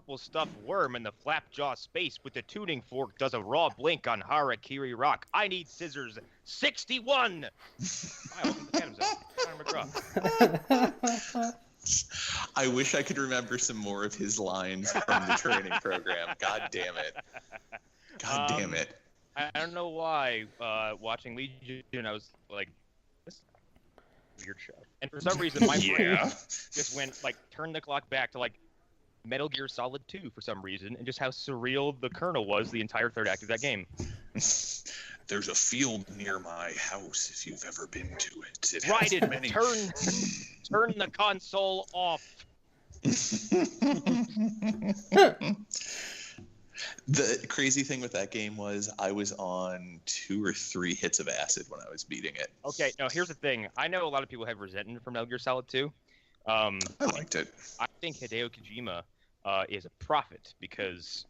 purple stuffed worm in the flapjaw space with the tuning fork does a raw blink on Harakiri Rock. I need scissors. 61! Hi, welcome to Phantom Zone. Connor McGraw. I wish I could remember some more of his lines from the training program. God damn it. God damn it. I don't know why, watching Legion, I was like, this is a weird show. And for some reason, my brain just went, like, turn the clock back to, like, Metal Gear Solid 2 for some reason, and just how surreal the Colonel was the entire third act of that game. There's a field near my house if you've ever been to it. It Right, has many... turn the console off. The crazy thing with that game was I was on 2 or 3 hits of acid when I was beating it. Okay, now here's the thing. I know a lot of people have resentment from Metal Gear Solid 2. I liked it. I think Hideo Kojima is a prophet because,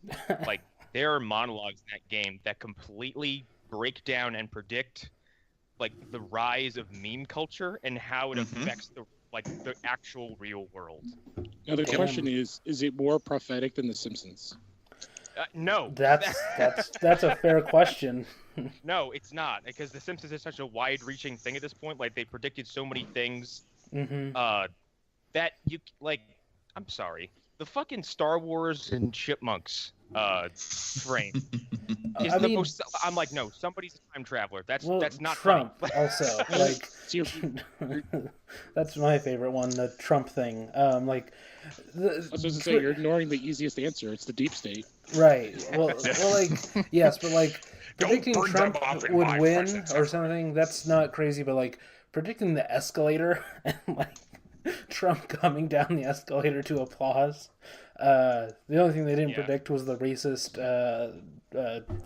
like, there are monologues in that game that completely break down and predict, like, the rise of meme culture and how it affects the actual real world. Now the question is it more prophetic than The Simpsons? No. That's a fair question. No, it's not, because The Simpsons is such a wide-reaching thing at this point. Like, they predicted so many things that you, like, I'm sorry. The fucking Star Wars and Chipmunks frame is the most. I'm like, no, somebody's a time traveler. That's not Trump. funny. Also, like, that's my favorite one, the Trump thing. I was supposed to say you're ignoring the easiest answer. It's the deep state. Right. Well, like, yes, but like predicting Trump would win or something. That's not crazy, but like predicting the escalator and like Trump coming down the escalator to applause. The only thing they didn't predict was the racist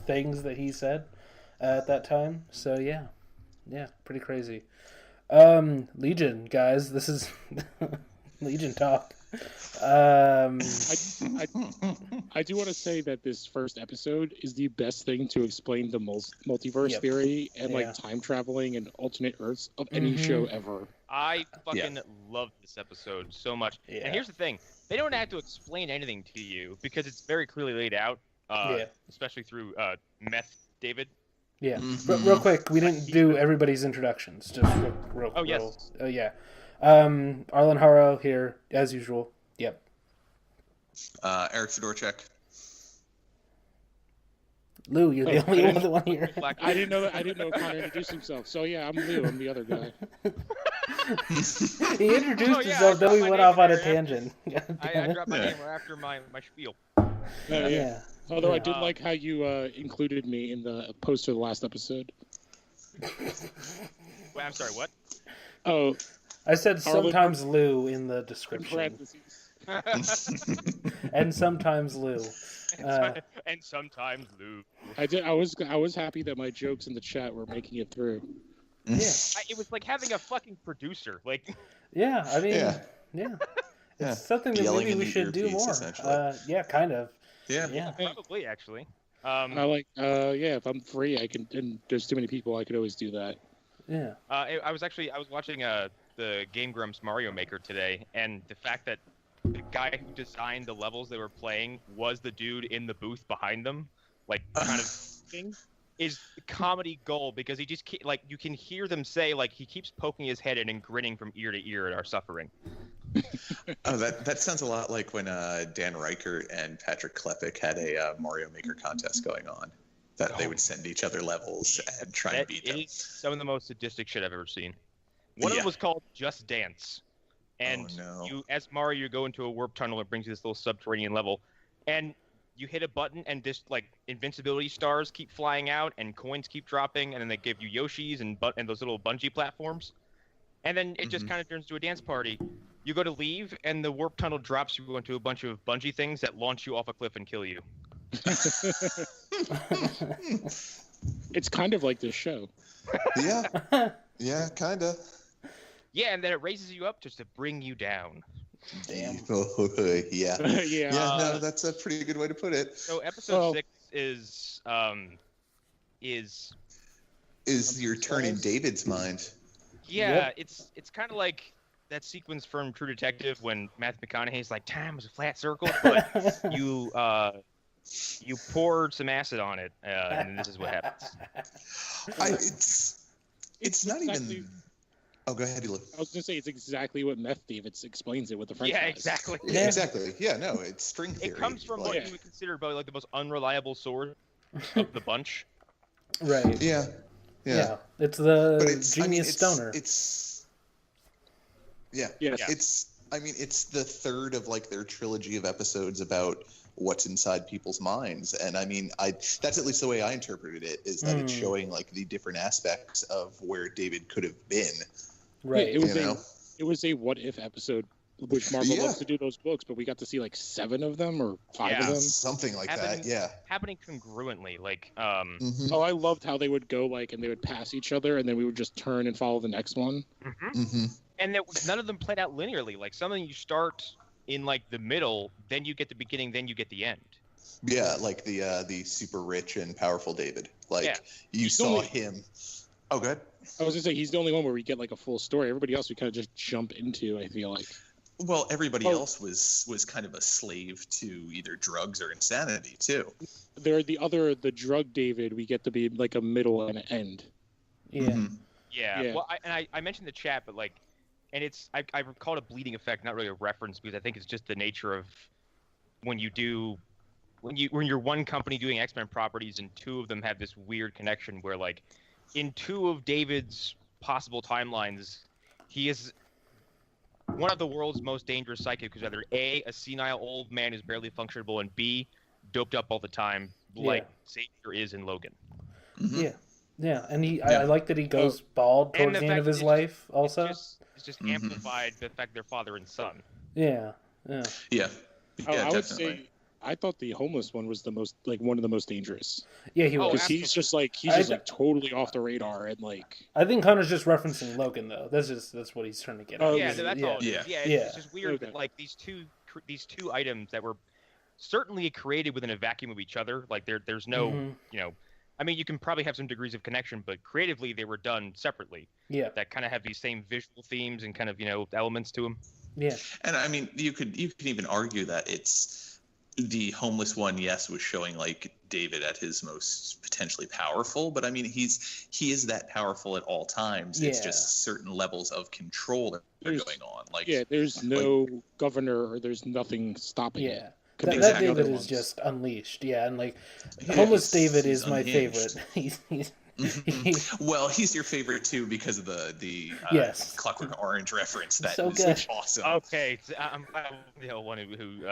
things that he said at that time. So yeah, pretty crazy. Legion, guys, this is Legion talk. I do want to say that this first episode is the best thing to explain the multiverse theory and like time traveling and alternate Earths of any show ever. I fucking love this episode so much. And here's the thing. They don't have to explain anything to you because it's very clearly laid out, especially through Meth David. Yeah. Real quick, we didn't do everybody's introductions. Just real Oh, yes. Arlen Haro here, as usual. Yep. Erik Fedorchak. Lou, you're the only other one here. I didn't know Connor introduced himself. So yeah, I'm Lou. I'm the other guy. He introduced himself, then we went off on a tangent. I dropped my name right after my spiel. Yeah. Although I did like how you included me in the post of the last episode. Wait, I'm sorry, what? Oh, I said sometimes Lou in the description. And sometimes Lou. And sometimes Lou. I was happy that my jokes in the chat were making it through. Yeah. It was like having a fucking producer. Like. Yeah, I mean, it's something that maybe we should do more. Yeah, kind of. Yeah. Probably, actually. If I'm free, I can. And there's too many people, I could always do that. Yeah. I was watching the Game Grumps Mario Maker today, and the fact that the guy who designed the levels they were playing was the dude in the booth behind them, like kind of thing, is comedy gold because he just like you can hear them say like he keeps poking his head in and grinning from ear to ear at our suffering. Oh, that sounds a lot like when Dan Reichert and Patrick Klepek had a Mario Maker contest going on. That they would send each other levels and try and beat them. It is some of the most sadistic shit I've ever seen. One of them was called Just Dance. And you, as Mario, you go into a warp tunnel that brings you this little subterranean level. And you hit a button and just, like, invincibility stars keep flying out and coins keep dropping. And then they give you Yoshis and those little bungee platforms. And then it just kind of turns into a dance party. You go to leave, and the warp tunnel drops you into a bunch of bungee things that launch you off a cliff and kill you. It's kind of like this show. Yeah, kind of. Yeah, and then it raises you up just to bring you down. Damn. Yeah. No, that's a pretty good way to put it. So episode 6 is your turn in David's mind. Yeah, it's kind of like that sequence from True Detective when Matthew McConaughey's like, time was a flat circle, but you pour some acid on it, and then this is what happens. It's not even. Oh, go ahead, Elu. I was going to say it's exactly what Meth David explains it with the French Yeah, fries. exactly. Yeah, exactly. Yeah, no, it's string theory. It comes from what you would consider probably like the most unreliable source of the bunch. Right. Yeah. It's the genius stoner. It's the third of like their trilogy of episodes about what's inside people's minds, and I mean, that's at least the way I interpreted it, is that it's showing like the different aspects of where David could have been. Right. Yeah, it was a what if episode, which Marvel loves to do those books, but we got to see like 7 of them or 5 of them, something like that. Yeah, happening congruently. Like, oh, I loved how they would go like, and they would pass each other, and then we would just turn and follow the next one. And none of them played out linearly. Like, some of them you start in like the middle, then you get the beginning, then you get the end. Yeah, like the super rich and powerful David. Like you saw him. Oh, good. I was gonna say he's the only one where we get like a full story. Everybody else we kind of just jump into, I feel like. Well, everybody else was kind of a slave to either drugs or insanity too. The drug David, we get to be like a middle and an end. Yeah. Well, I mentioned the chat, but like, and I call it a bleeding effect, not really a reference, because I think it's just the nature of when you're one company doing X-Men properties and 2 of them have this weird connection where like in 2 of David's possible timelines, he is one of the world's most dangerous psychics, who's either A, a senile old man who's barely functionable, and B, doped up all the time, like Xavier is in Logan. Yeah, and I like that he goes bald towards the end of his life also. It's just amplified the fact they're father and son. Yeah. I would say I thought the homeless one was the most one of the most dangerous. Yeah, he was. Because he's just totally off the radar, and like. I think Hunter's just referencing Logan though. That's what he's trying to get at. That's all. It's just weird that like these two items that were certainly created within a vacuum of each other. Like there's no I mean, you can probably have some degrees of connection, but creatively they were done separately. Yeah. That kind of have these same visual themes and kind of elements to them. Yeah. And I mean, you could even argue that it's the homeless one. Yes, was showing like David at his most potentially powerful, but I mean, he is that powerful at all times. Yeah. It's just certain levels of control that are going on. Like there's no governor or there's nothing stopping it. That David is just unleashed, and like homeless David is my favorite. Well, he's your favorite too because of the Clockwork Orange reference. That so is awesome. Okay, I'm the one who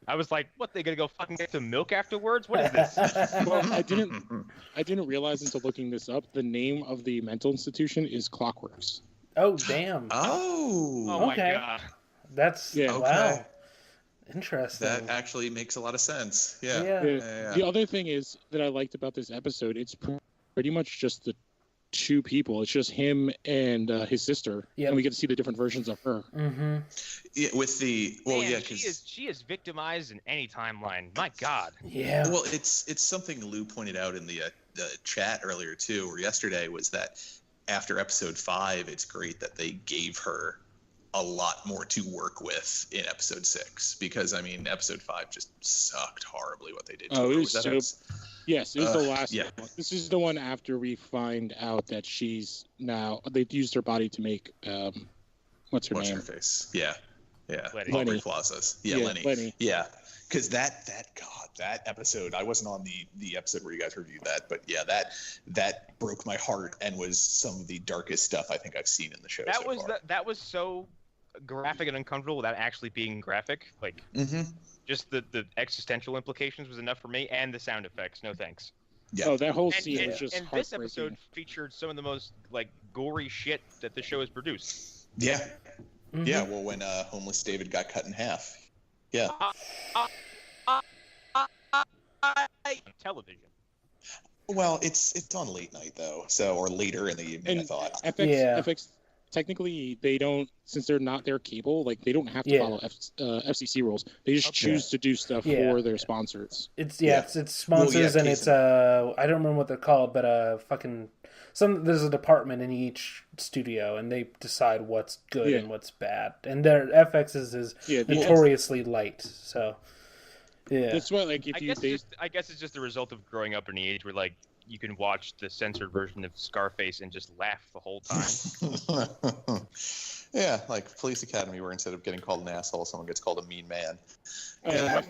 I was like, what? They gonna go fucking get some milk afterwards? What is this? Well, I didn't realize until looking this up. The name of the mental institution is Clockworks. Oh damn! Oh my god! That's wow. Interesting. That actually makes a lot of sense. Yeah. The other thing is that I liked about this episode, it's pretty much just the 2 people. It's just him and his sister, and we get to see the different versions of her. Mm-hmm. Yeah, with the because she is victimized in any timeline. My God. Yeah. Well, it's something Lou pointed out in the chat earlier too, or yesterday, was that after episode 5, it's great that they gave her a lot more to work with in episode 6, because I mean episode 5 just sucked horribly what they did to her. It was yes, it was the last one. This is the one after we find out that she's now they've used her body to make what's her name? Her face? Yeah. Lenny. Plazas. Lenny. Yeah, because that episode, I wasn't on the episode where you guys reviewed that, but yeah, that broke my heart and was some of the darkest stuff I think I've seen in the show. That was so graphic and uncomfortable without actually being graphic. Like just the existential implications was enough for me, and the sound effects. No thanks. Yeah. Oh, that whole scene was just and this episode featured some of the most like gory shit that the show has produced. Yeah. Yeah, well, when homeless David got cut in half. Yeah. Television. Well, it's on late night though, or later in the evening. And I thought. FX technically they don't, since they're not their cable, like they don't have to follow FCC rules. They just choose to do stuff for their sponsors. It's sponsors, and it's I don't remember what they're called, but fucking there's a department in each studio, and they decide what's good and what's bad. And their FX's is notoriously light, so yeah. That's why, like, I guess it's just the result of growing up in the age where, like, you can watch the censored version of Scarface and just laugh the whole time. Yeah, like Police Academy, where instead of getting called an asshole, someone gets called a mean man. My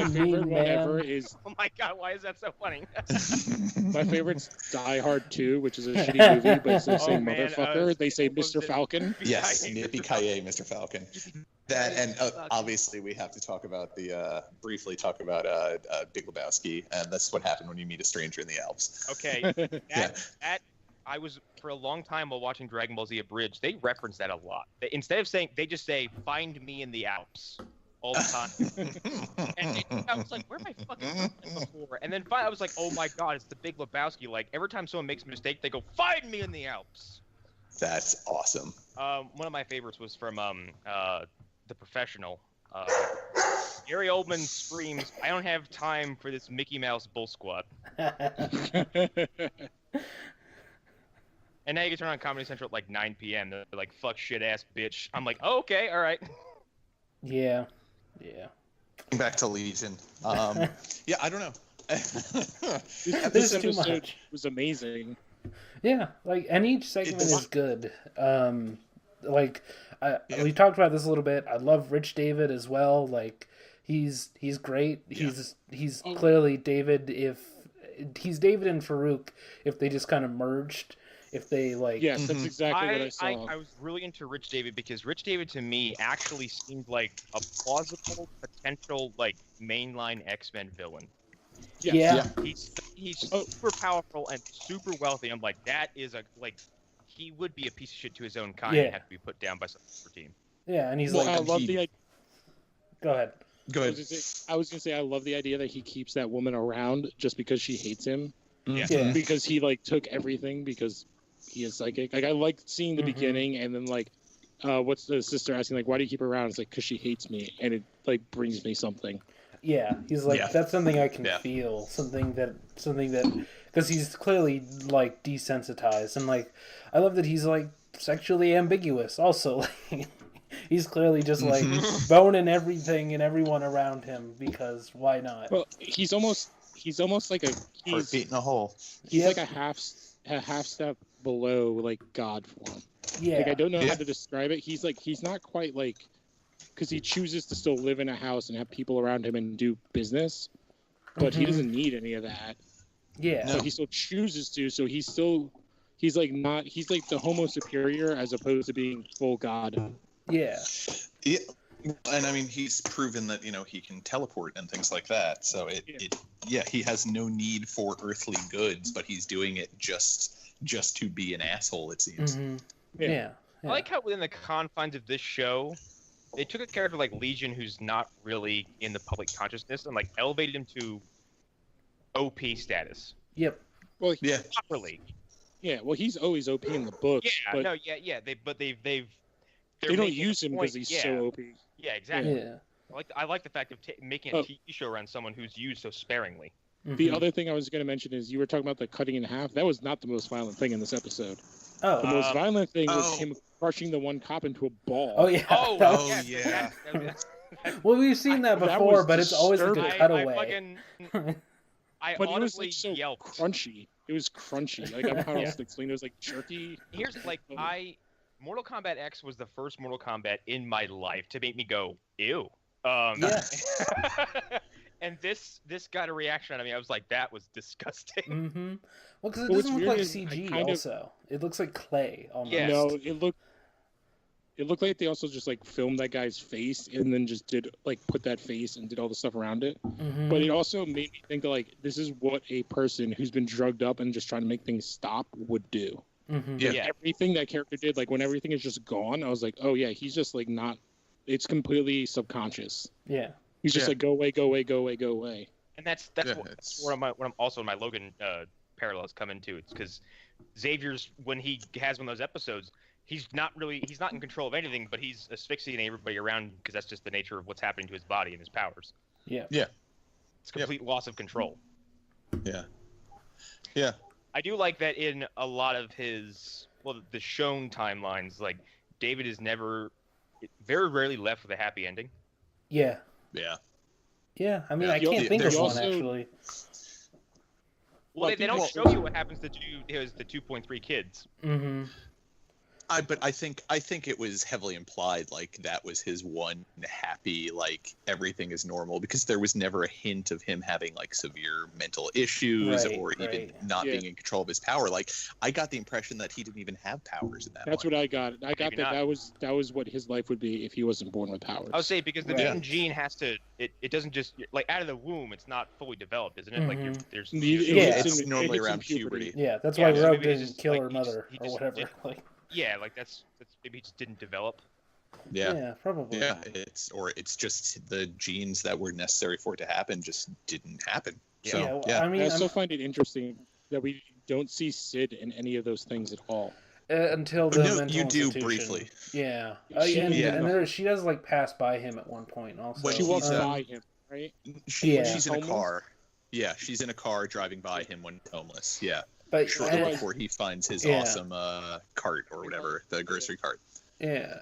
favorite one ever is... Oh my god, why is that so funny? My favorite's Die Hard 2, which is a shitty movie, but instead of saying motherfucker, they say Mr. Falcon. Yes, Yippee-ki-yay, Mr. Falcon. That, and obviously we have to talk about briefly talk about Big Lebowski, and that's what happened when you meet a stranger in the Alps. Okay, I was, for a long time while watching Dragon Ball Z Abridged, they reference that a lot. Instead of saying, they just say, "Find me in the Alps," all the time. And I was like, where am I fucking heard that before? And then finally I was like, oh my god, it's the Big Lebowski. Like, every time someone makes a mistake, they go, "Find me in the Alps." That's awesome. One of my favorites was from The Professional. Gary Oldman screams, "I don't have time for this Mickey Mouse bull squat." And now you can turn on Comedy Central at like 9 p.m. They're like, "Fuck shit ass bitch." I'm like, oh, okay, all right. Yeah. Back to Legion. Yeah, I don't know. This episode was amazing. Yeah, like, and each segment is good. We talked about this a little bit. I love Rich David as well. Like, he's great. Yeah. He's clearly David. If he's David and Farouk, if they just kind of merged. If they like, yes, that's exactly what I saw. I was really into Rich David because Rich David to me actually seemed like a plausible potential like mainline X-Men villain. Yeah. He's super powerful and super wealthy. I'm like, that is he would be a piece of shit to his own kind and have to be put down by some super team. Yeah, and he's I love the idea. Go ahead. I was gonna say I love the idea that he keeps that woman around just because she hates him. Yeah. Because he like took everything because he is psychic. Like, I like seeing the beginning, and then like, what's the sister asking, like, why do you keep her around? It's like, because she hates me, and it like brings me something. Yeah, he's like, that's something I can feel, something that, because he's clearly like desensitized, and like, I love that he's like sexually ambiguous. Also, like, he's clearly just like boning everything and everyone around him because why not? Well, he's almost like he's beating a hole. He's like a half step below like God form. Yeah. Like, I don't know how to describe it. He's not quite like, because he chooses to still live in a house and have people around him and do business, but he doesn't need any of that. Yeah. So he still chooses to. So he's like the Homo superior as opposed to being full God. Yeah. Yeah. And I mean, he's proven that, he can teleport and things like that. So he has no need for earthly goods, but he's doing it just to be an asshole, it seems. Yeah. I like how within the confines of this show, they took a character like Legion, who's not really in the public consciousness, and like elevated him to OP status. Yep. Well, properly. Yeah. Well, he's always OP in the books. Yeah. But They don't use him because he's so OP. Yeah, exactly. Yeah. I like the fact of making a TV show around someone who's used so sparingly. The other thing I was going to mention is you were talking about the cutting in half. That was not the most violent thing in this episode. Oh. The most violent thing was him crushing the one cop into a ball. Oh, yeah. Yeah. Well, we've seen that before, but it's always like a cutaway. But it was like so yelped. crunchy. It was crunchy. Like, I don't know how else to explain it. It was like jerky. Here's Mortal Kombat X was the first Mortal Kombat in my life to make me go, ew. And this got a reaction out of me. I was like, that was disgusting. Well, because it doesn't look like CG also. It looks like clay almost. Yeah. No, it looked like they also just like filmed that guy's face and then just did like put that face and did all the stuff around it. But it also made me think that like this is what a person who's been drugged up and just trying to make things stop would do. Everything that character did, like when everything is just gone, I was like, oh yeah, he's just like not. It's completely subconscious. Yeah, he's just like go away, go away, go away, go away. And that's where I'm also my Logan parallels come into. It's because Xavier's when he has one of those episodes, he's not in control of anything, but he's asphyxiating everybody around because that's just the nature of what's happening to his body and his powers. Yeah. It's complete loss of control. Yeah. Yeah. I do like that in a lot of the shown timelines, like David is very rarely left with a happy ending. Yeah. Yeah. Yeah, I mean, I can't think of one, actually. Well, they don't show you what happens to the 2.3 kids. Mm-hmm. But I think it was heavily implied, like, that was his one happy, like, everything is normal, because there was never a hint of him having, like, severe mental issues even not being in control of his power. Like, I got the impression that he didn't even have powers in that. That's what I got. I got that was what his life would be if he wasn't born with powers. I would say because the mutant gene has to. It doesn't just like out of the womb. It's not fully developed, isn't it? Mm-hmm. Like there's. It's normally around puberty. Yeah, that's why Rogue didn't kill her mother or whatever. Yeah, like that's maybe he just didn't develop. Yeah, probably. Yeah, it's just the genes that were necessary for it to happen just didn't happen. So, I mean, I also find it interesting that we don't see Sid in any of those things at all. Until the mental you do institution. Briefly. Yeah, and she does like pass by him at one point. Also, when she walks by him, right? She's in a car. Yeah, she's in a car driving by him when he's homeless. Yeah. But shortly before he finds his awesome cart or whatever, the grocery cart. Yeah.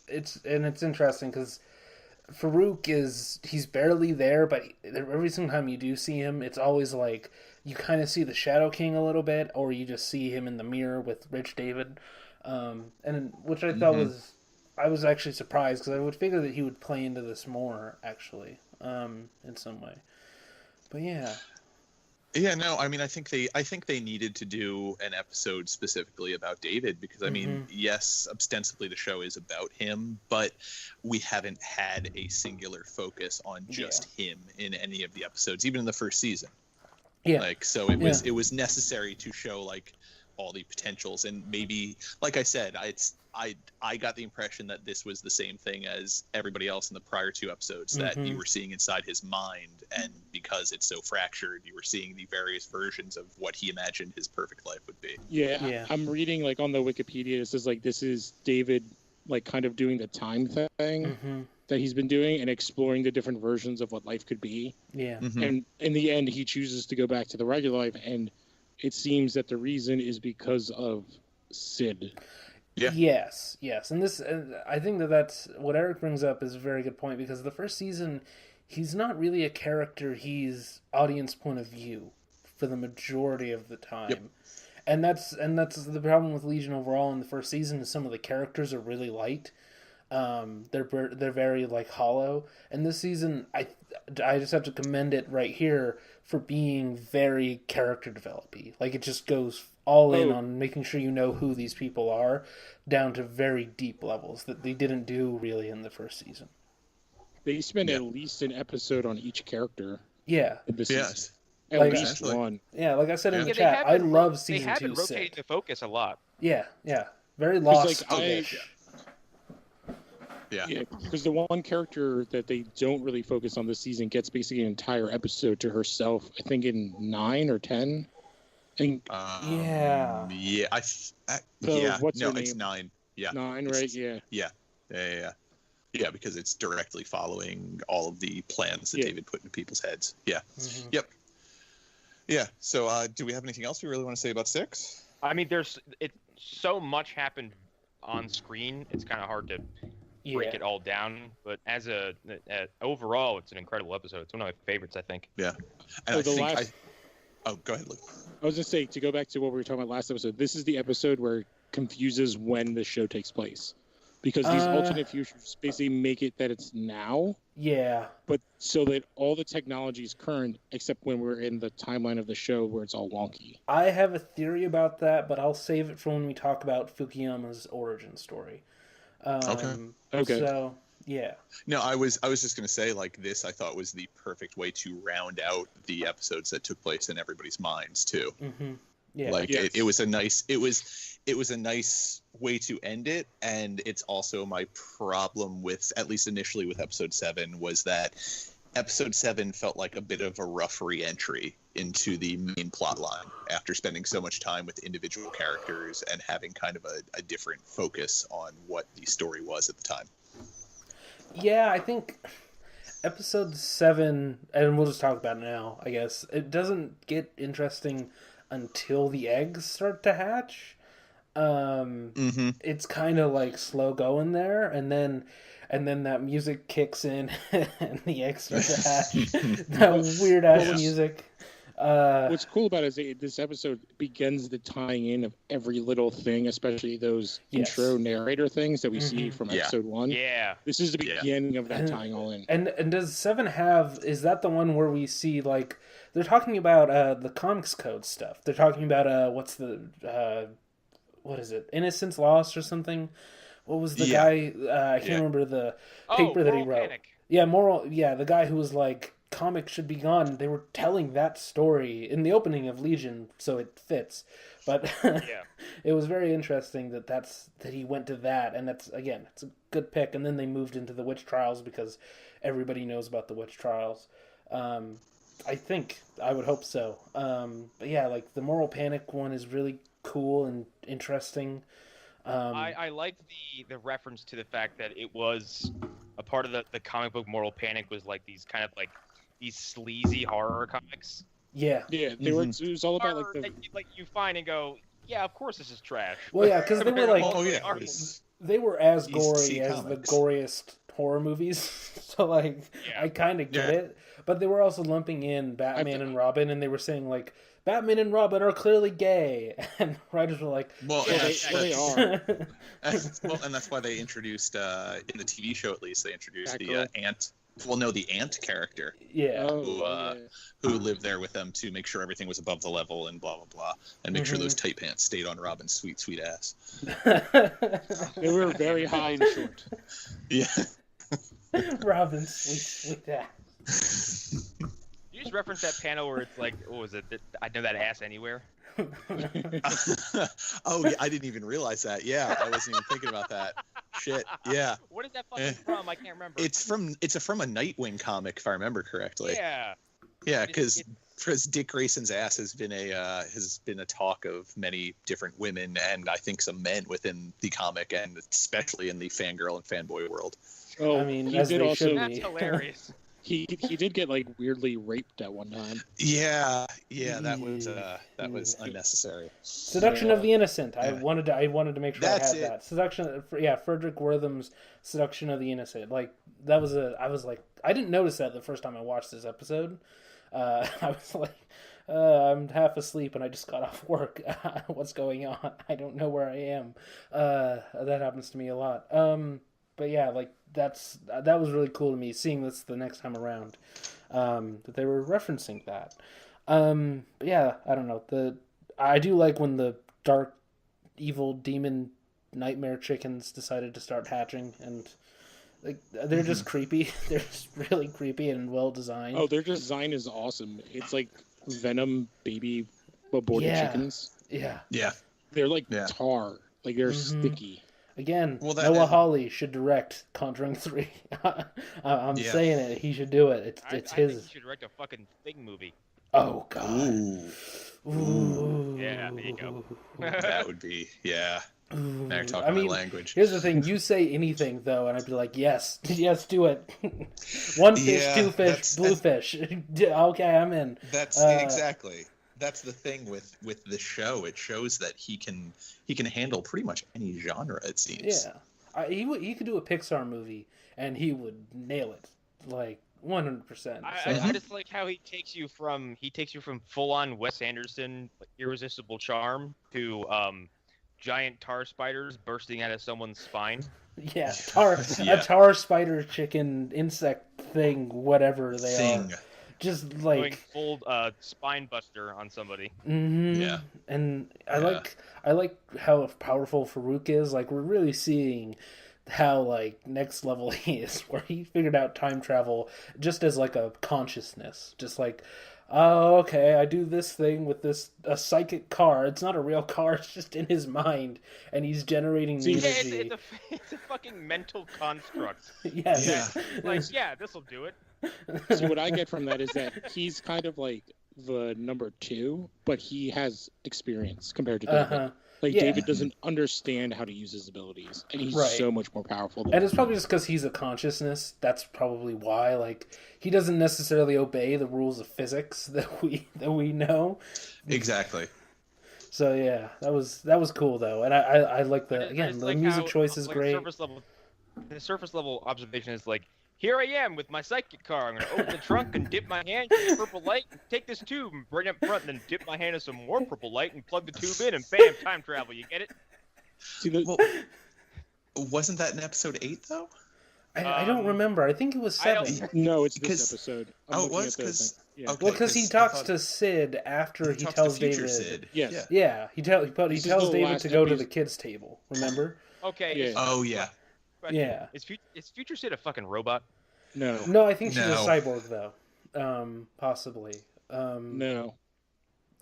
It's interesting because Farouk he's barely there, but every single time you do see him, it's always like you kind of see the Shadow King a little bit, or you just see him in the mirror with Rich David, and which I thought I was actually surprised because I would figure that he would play into this more actually, in some way. But yeah. Yeah, no, I mean, I think they needed to do an episode specifically about David because, I mean, yes, ostensibly the show is about him, but we haven't had a singular focus on just him in any of the episodes, even in the first season. Yeah. Like, so it was necessary to show like all the potentials, and maybe, like I said, I got the impression that this was the same thing as everybody else in the prior two episodes, that you were seeing inside his mind, and because it's so fractured, you were seeing the various versions of what he imagined his perfect life would be. Yeah. I'm reading like on the Wikipedia, it says like this is David like kind of doing the time thing that he's been doing and exploring the different versions of what life could be. Yeah. And in the end, he chooses to go back to the regular life, and it seems that the reason is because of Sid. Yeah. Yes, and this, I think that's what Erik brings up is a very good point, because the first season, he's not really a character. He's audience point of view for the majority of the time, and that's the problem with Legion overall. In the first season, is some of the characters are really light. They're very like hollow, and this season, I just have to commend it right here for being very character developy. Like it just goes all in on making sure you know who these people are, down to very deep levels that they didn't do really in the first season. They spend at least an episode on each character. Yeah. In this season. At like, least one. Yeah, like I said in the chat, I love season 2. They have been rotating the focus a lot. Yeah. Very lost. Yeah, because the one character that they don't really focus on this season gets basically an entire episode to herself, I think in 9 or 10. What's her name? It's 9. Yeah. 9, right? Yeah, because it's directly following all of the plans that David put into people's heads. Yeah. Mm-hmm. Yep. Yeah. So, do we have anything else we really want to say about 6? I mean, so much happened on screen. It's kind of hard to break it all down, but as overall, it's an incredible episode. It's one of my favorites, I think. Yeah. And go ahead, Luke. I was going to say, to go back to what we were talking about last episode, this is the episode where it confuses when the show takes place. Because these alternate futures basically make it that it's now. Yeah. But so that all the technology is current, except when we're in the timeline of the show where it's all wonky. I have a theory about that, but I'll save it for when we talk about Fukuyama's origin story. Okay. So, yeah. No, I was just going to say, like, this I thought was the perfect way to round out the episodes that took place in everybody's minds too. Mm-hmm. Yeah. Like it was a nice way to end it, and it's also my problem with, at least initially with episode 7, was that episode 7 felt like a bit of a rough re-entry into the main plot line after spending so much time with individual characters and having kind of a different focus on what the story was at the time. Yeah, I think Episode 7, and we'll just talk about it now, I guess. It doesn't get interesting until the eggs start to hatch. It's kind of like slow going there, and then that music kicks in, and the eggs start to hatch. That weird ass music. What's cool about it is this episode begins the tying in of every little thing, especially those intro narrator things that we see from episode 1. Yeah. This is the beginning of that tying all in. And does 7 have, is that the one where we see, like, they're talking about the comics code stuff. They're talking about, what is it? Innocence Lost or something? What was the guy, I can't remember the paper that he wrote. Panic. Yeah, the guy who was like, comics should be gone. They were telling that story in the opening of Legion, so it fits. But it was very interesting that he went to that, and that's, again, it's a good pick. And then they moved into the witch trials because everybody knows about the witch trials. I think, I would hope so. But yeah, like the Moral Panic one is really cool and interesting. I liked the reference to the fact that it was a part of the comic book Moral Panic was like these kind of like these sleazy horror comics. Yeah, they were. It was all about like you find and go, yeah, of course this is trash. Well, yeah, because they were like, they were as gory as the goriest horror movies. So like, I kind of get it, but they were also lumping in Batman and Robin, and they were saying like, Batman and Robin are clearly gay, and writers were like, "Well, they are." And that's why they introduced in the TV show, at least, they introduced the ant. Well, no, the ant character. Yeah. Who lived there with them to make sure everything was above the level and blah blah blah, and make sure those tight pants stayed on Robin's sweet sweet ass. They were very high and short. Yeah. Robin's sweet sweet ass. You just referenced that panel where it's like, what was it? I know that ass anywhere. Oh, yeah, I didn't even realize that. Yeah, I wasn't even thinking about that. Shit. Yeah. What is that fucking from? I can't remember. It's from a Nightwing comic, if I remember correctly. Yeah. Yeah, because Dick Grayson's ass has been a talk of many different women and I think some men within the comic and especially in the fangirl and fanboy world. Oh, I mean, he did also. That's hilarious. He did get like weirdly raped at one time. Yeah, that was unnecessary. Seduction of the Innocent. I wanted to make sure I had that. Seduction. Frederick Wortham's Seduction of the Innocent. Like that was I was like, I didn't notice that the first time I watched this episode. I was like, I'm half asleep and I just got off work. What's going on? I don't know where I am. That happens to me a lot. But yeah, like that was really cool to me seeing this the next time around, that they were referencing that. But yeah, I don't know. I do like when the dark, evil demon nightmare chickens decided to start hatching, and like they're just creepy. They're just really creepy and well designed. Oh, their design is awesome. It's like Venom baby aborted chickens. Yeah. Yeah. They're like tar. Like they're sticky. Again, Noah Hawley should direct Conjuring 3. I'm saying it. He should do it. It's his. I think he should direct a fucking Thing movie. Oh, God. Ooh. Yeah, there you go. That would be, Now you're talking my language. Here's the thing. You say anything, though, and I'd be like, yes, do it. One fish, two fish, blue fish. Okay, I'm in. That's exactly. That's the thing with the show. It shows that he can handle pretty much any genre. It seems. Yeah, he could do a Pixar movie and he would nail it, like 100%. I just like how he takes you from full on Wes Anderson irresistible charm to giant tar spiders bursting out of someone's spine. Yeah, a tar spider chicken insect thing, whatever they are. Just like going full spine buster on somebody. Mm-hmm. Yeah, and I like how powerful Farouk is. Like we're really seeing how like next level he is, where he figured out time travel just as like a consciousness, just like, oh okay, I do this thing with a psychic car. It's not a real car; it's just in his mind, and he's generating the energy. It's a fucking mental construct. Yeah. Like this will do it. So what I get from that is that he's kind of like the number 2, but he has experience compared to David. Like, David doesn't understand how to use his abilities, and he's so much more powerful than And it's probably just because he's a consciousness. That's probably why. Like, he doesn't necessarily obey the rules of physics that we know. Exactly. So yeah, that was cool though, and I like the music choice is great. The surface level observation is like, here I am with my psychic car. I'm going to open the trunk and dip my hand in purple light and take this tube and bring it up front and then dip my hand in some more purple light and plug the tube in and bam, time travel. You get it? Well, wasn't that in episode 8, though? I don't remember. I think it was 7. No, it's this episode. It was? Because... Yeah. Okay, because he talks to Sid after he tells David. Sid. Yes. Yeah, he tells David to go to the kids' table. Remember? Okay. Yeah. Oh yeah. Yeah. Is Future Sid a fucking robot? No, I think she's a cyborg though. Possibly. No.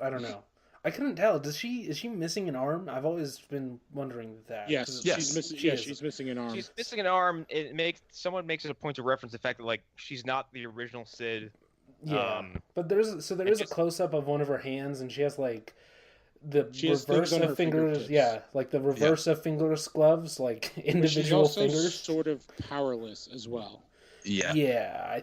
I don't know. I couldn't tell. Is she missing an arm? I've always been wondering that. Yes. She's missing an arm. She's missing an arm. Someone makes it a point to reference the fact that like she's not the original Sid. Yeah. But there is a close up of one of her hands, and she has like the reverse of fingers. Yeah, like the reverse of fingerless gloves, like individual she's also fingers. Sort of powerless as well. Yeah. Yeah.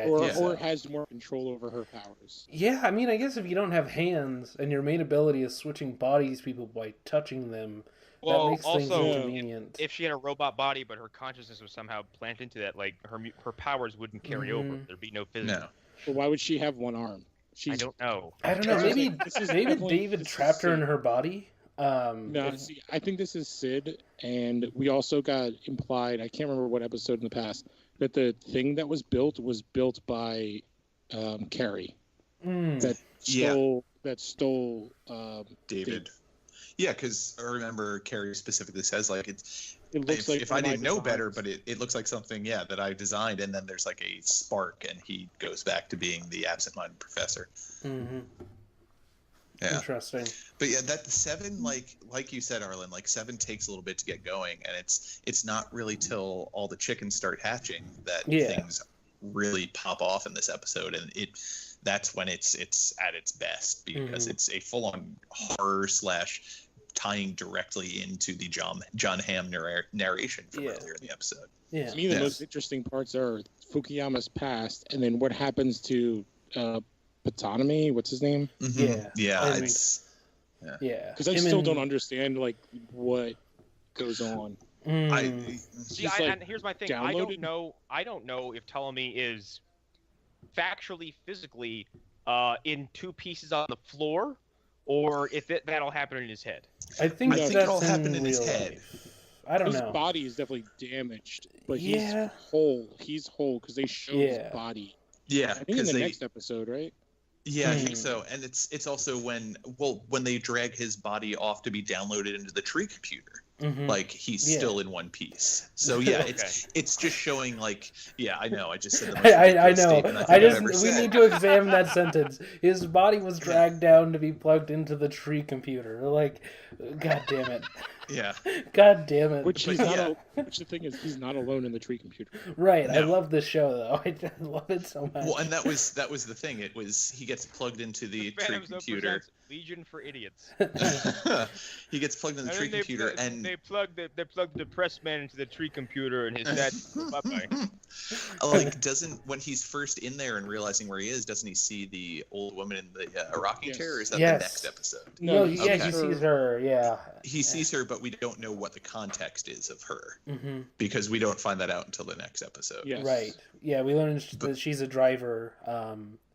Or has more control over her powers. Yeah, I mean, I guess if you don't have hands and your main ability is switching bodies people by touching them, that makes things inconvenient. If she had a robot body, but her consciousness was somehow planted into that, like her powers wouldn't carry over. There'd be no physics. No. But why would she have one arm? I don't know. Maybe David trapped her in her body. No, see, I think this is Sid, and we also got implied. I can't remember what episode in the past that the thing that was built by Carrie. That stole David. Yeah, because I remember Carrie specifically says like it looks like if I didn't know better, but it looks like something that I designed, and then there's like a spark, and he goes back to being the absent-minded professor. Mm-hmm. Yeah. Interesting. But yeah, that 7, like you said, Arlen, like 7 takes a little bit to get going, and it's not really till all the chickens start hatching that things really pop off in this episode, and that's when it's at its best, because it's a full-on horror / tying directly into the John Hamm narration from earlier in the episode. Yeah. To me, the most interesting parts are Fukuyama's past, and then what happens to Patanomy. What's his name? Mm-hmm. Yeah. Because I still don't understand like what goes on. And here's my thing. I don't know if Ptolemy is factually, physically in 2 pieces on the floor, or if that'll happen in his head. I think it'll happen in his head. I don't know. His body is definitely damaged, but he's whole. He's whole because they show his body. Yeah, I think in the next episode, right? Yeah, I think so. And it's also when they drag his body off to be downloaded into the tree computer. Like he's still in one piece. So yeah, it's just showing like I know. I just said the most I know. We need to examine that sentence. His body was dragged down to be plugged into the tree computer. Like, god damn it. Yeah. God damn it. Which the thing is, he's not alone in the tree computer. Right. No. I love this show though. I love it so much. Well, and that was the thing. It was he gets plugged into the tree computer. Legion for idiots. He gets plugged in the tree computer, and they plug the depressed man into the tree computer, and his dad. Bye-bye. Like, when he's first in there and realizing where he is, doesn't he see the old woman in the rocking chair? Or is that the next episode? No, he sees her. Yeah, he sees her, but we don't know what the context is of her because we don't find that out until the next episode. Yes. Right. Yeah, we learn that she's a driver.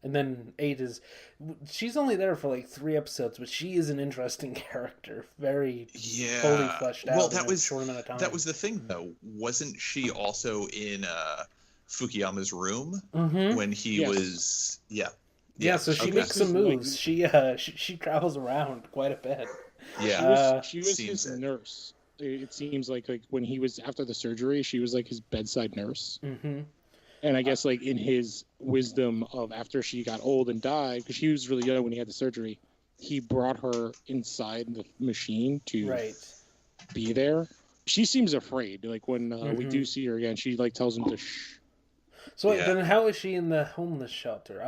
And then 8 is... She's only there for like 3 episodes, but she is an interesting character. Very fully fleshed out in a short amount of time. That was the thing, though. Wasn't she also in Fukuyama's room when he was... Yeah, so she makes some moves. She travels around quite a bit. Yeah. She was his nurse. It seems like when he was... After the surgery, she was like his bedside nurse. Mm-hmm. And I guess, like, in his wisdom of after she got old and died, because she was really young when he had the surgery, he brought her inside the machine to be there. She seems afraid. Like, when we do see her again, she, like, tells him to shh. So then how is she in the homeless shelter?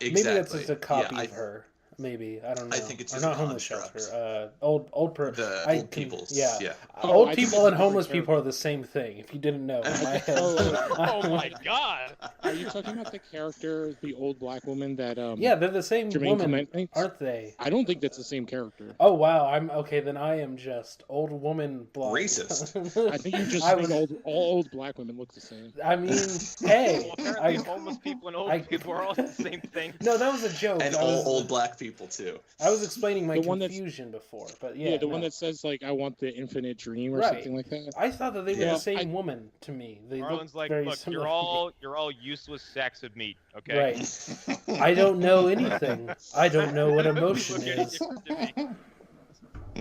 Maybe that's just a copy of her. maybe. I don't know. I think it's or just not homeless construct. shelter. Old people. Yeah. Yeah. Old people and homeless people are the same thing. If you didn't know, in my head. Oh my god! Are you talking about the character, the old black woman that? Yeah, they're the same Jermaine woman, Clement? aren't they? I don't think that's the same character. Oh wow, I'm okay. Then I am just old woman blonde. Racist. I think you just think all old black women look the same. I mean, hey, Well, apparently homeless people and old people are all the same thing. No, that was a joke. And old black people too. I was explaining my The one confusion before, but yeah. Yeah, the one that says like I want the infinite dream or something like that. I thought that they were Yeah. the same woman to me. They Arlen's look like, very look, similar. you're all useless sacks of meat, okay? Right. I don't know anything. I don't know what emotion Look any is. different to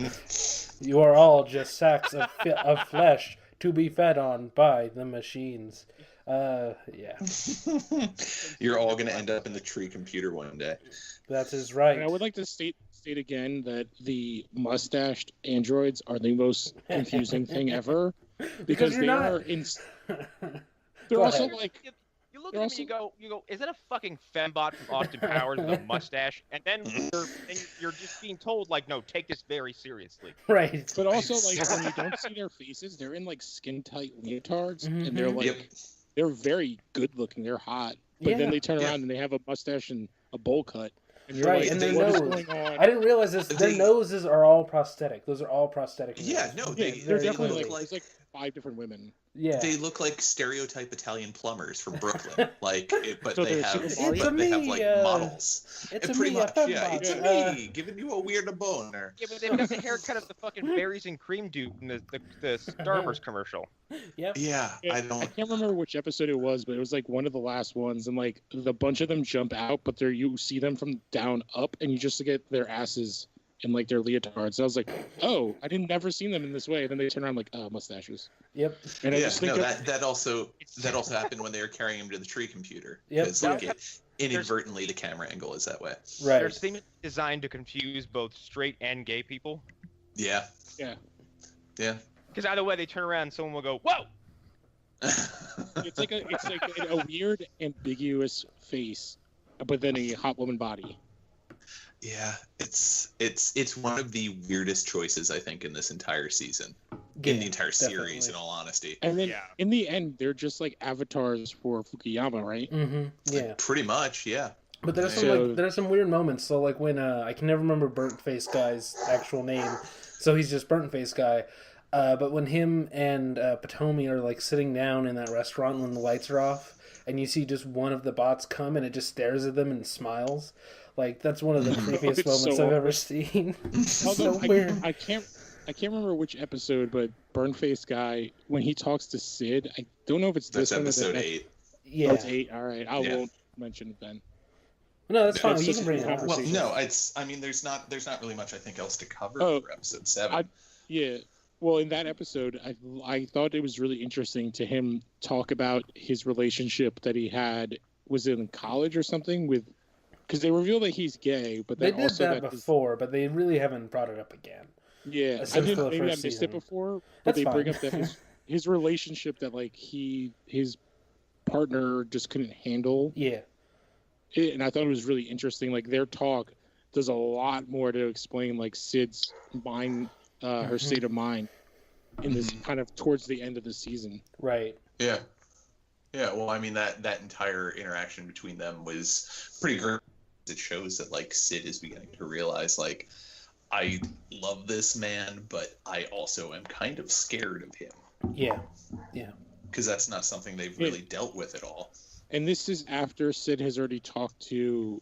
me. You are all just sacks of flesh to be fed on by the machines. Yeah. You're all going to end up in the tree computer one day. That is right. And I would like to state again that the mustached androids are the most confusing thing ever because they are they're also like you look at me and you go, is that a fucking fembot from Austin Powers with a mustache? And then you're just being told like, no, take this very seriously. Right. But also like when you don't see their faces, they're in like skin tight leotards and they're like they're very good looking, they're hot. But then they turn around and they have a mustache and a bowl cut. And you're like, and their what is nose. going on? I didn't realize this. Their noses are all prosthetic. Those are all prosthetic. Yeah, noses. no, they're definitely look like 5 different women. Yeah. They look like stereotype Italian plumbers from Brooklyn, but So they they're have Super Mario? like models. It's Pretty me, much, a yeah. fembot. It's me giving you a weird boner. Yeah, but they've got the haircut of the fucking berries and cream dude in the Starburst commercial. Yep. Yeah, I I don't. can't remember which episode it was, but it was like one of the last ones, and like the bunch of them jump out, but you see them from down up, and you just get their asses in like their leotards. And I was like, oh, I didn't never seen them in this way. And then they turn around like, oh, mustaches. Yep. And I Yeah, just think no, that also happened when they were carrying him to the tree computer. Yep. Because like inadvertently the camera angle is that way. Right. They're seemingly designed to confuse both straight and gay people. Yeah. Yeah. Yeah. Because either way, they turn around and someone will go, whoa! It's like a weird, ambiguous face, but then a hot woman body. Yeah, it's one of the weirdest choices I think in this entire season, in the entire series. Definitely. In all honesty, And then in the end, they're just like avatars for Fukuyama, right? Mm-hmm. Yeah. pretty much. Yeah. But there's some weird moments. So like when I can never remember Burnt Face Guy's actual name, so he's just Burnt Face Guy. But when him and Potomi are like sitting down in that restaurant when the lights are off, and you see just one of the bots come and it just stares at them and smiles, like that's one of the creepiest moments I've ever seen. So weird. I can't remember which episode, but Burnface Guy, when he talks to Sid, I don't know if it's this one. Episode 8. Yeah, it's 8. All right, I won't mention it then. No, that's fine. It's You just can bring a it up. Well, no, there's not really much I think else to cover for episode 7. Yeah. Well, in that episode, I thought it was really interesting to him talk about his relationship that he had, was it in college or something, with, because they reveal that he's gay, but they did that before, but they really haven't brought it up again. Yeah, maybe I missed it before, but they bring up that his relationship that like his partner just couldn't handle. Yeah. And I thought it was really interesting. Like their talk does a lot more to explain like Sid's mind, her state of mind in this kind of towards the end of the season. Right. Yeah. Yeah. Well, I mean that entire interaction between them was pretty great. It shows that like Sid is beginning to realize like, I love this man, but I also am kind of scared of him. Yeah. Yeah. Because that's not something they've really dealt with at all. And this is after Sid has already talked to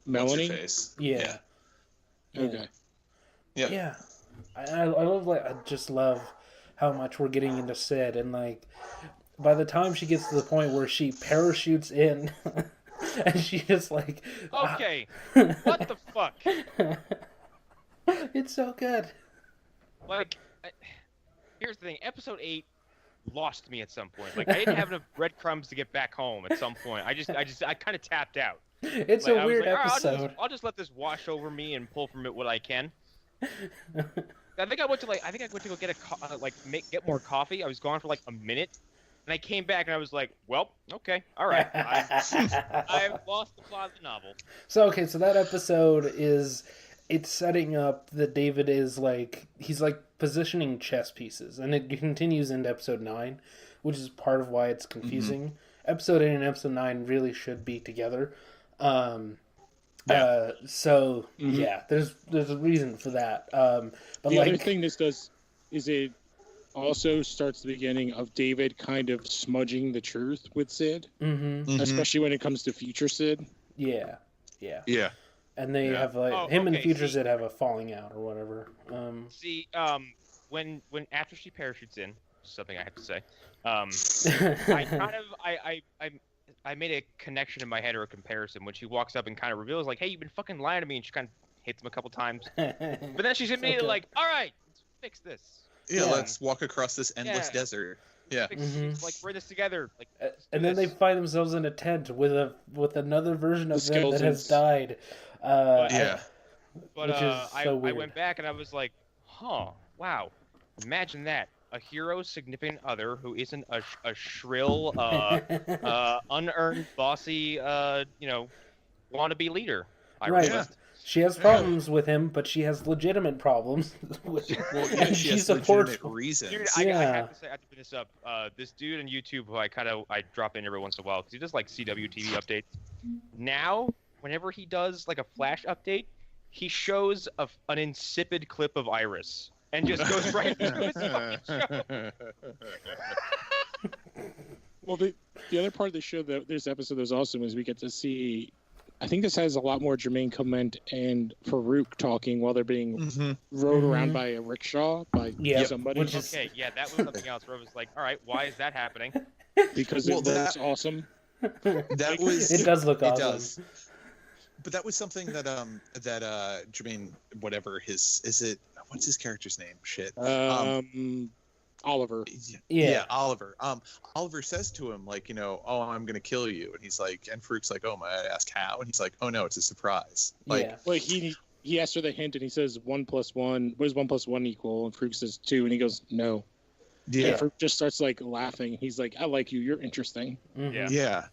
Melanie. Yeah. Okay. Yeah. Yeah. I love I just love how much we're getting into Sid, and like by the time she gets to the point where she parachutes in and she just like okay, what the fuck? It's so good. Like, here's the thing: episode 8 lost me at some point. Like, I didn't have enough breadcrumbs to get back home at some point. I kind of tapped out. It's a weird episode. I'll just let this wash over me and pull from it what I can. I think I went to go get get more coffee. I was gone for like a minute, And I came back and I was like, well, okay, all right. I've lost the plot of the novel. So that episode it's setting up that David is like, he's like positioning chess pieces, and it continues into episode 9, which is part of why it's confusing. Mm-hmm. Episode 8 and episode 9 really should be together. There's a reason for that. But the other thing this does is it also starts the beginning of David kind of smudging the truth with Sid, especially when it comes to future Sid. Yeah. And they have and future Sid have a falling out or whatever. When after she parachutes in, something I have to say, I made a connection in my head or a comparison when she walks up and kind of reveals like, hey, you've been fucking lying to me, and she kind of hits him a couple times, but then she's immediately like, all right, let's fix this. Yeah, let's walk across this endless desert. Yeah, like we're in this together. Like, and then they find themselves in a tent with another version of them that has died. I went back and I was like, wow, imagine that. A hero's significant other who isn't a shrill, unearned, bossy, wannabe leader. Right. She has problems with him, but she has legitimate problems. She has legitimate reasons. Dude, I have to say, I have to put this up. This dude on YouTube who I drop in every once in a while because he does like CW TV updates. Now, whenever he does like a Flash update, he shows an insipid clip of Iris and just goes right into his fucking show. Well, the other part of the show that this episode was awesome is we get to see. I think this has a lot more Jermaine Clement and Farouk talking while they're being rode around by a rickshaw by somebody. That was something else where I was like, all right, why is that happening? Because it looks awesome. It does look awesome. It does. But that was something that Jermaine, whatever what's his character's name? Shit. Oliver. Yeah, Oliver. Oliver says to him, like, I'm going to kill you. And he's like, and Farouk's like, oh, may I ask how? And he's like, oh, no, it's a surprise. Like, well, he asks for the hint and he says 1 + 1. What does 1 + 1 equal? And Farouk says 2. And he goes, no. Yeah. And Farouk just starts like laughing. He's like, I like you. You're interesting. Mm-hmm. Yeah.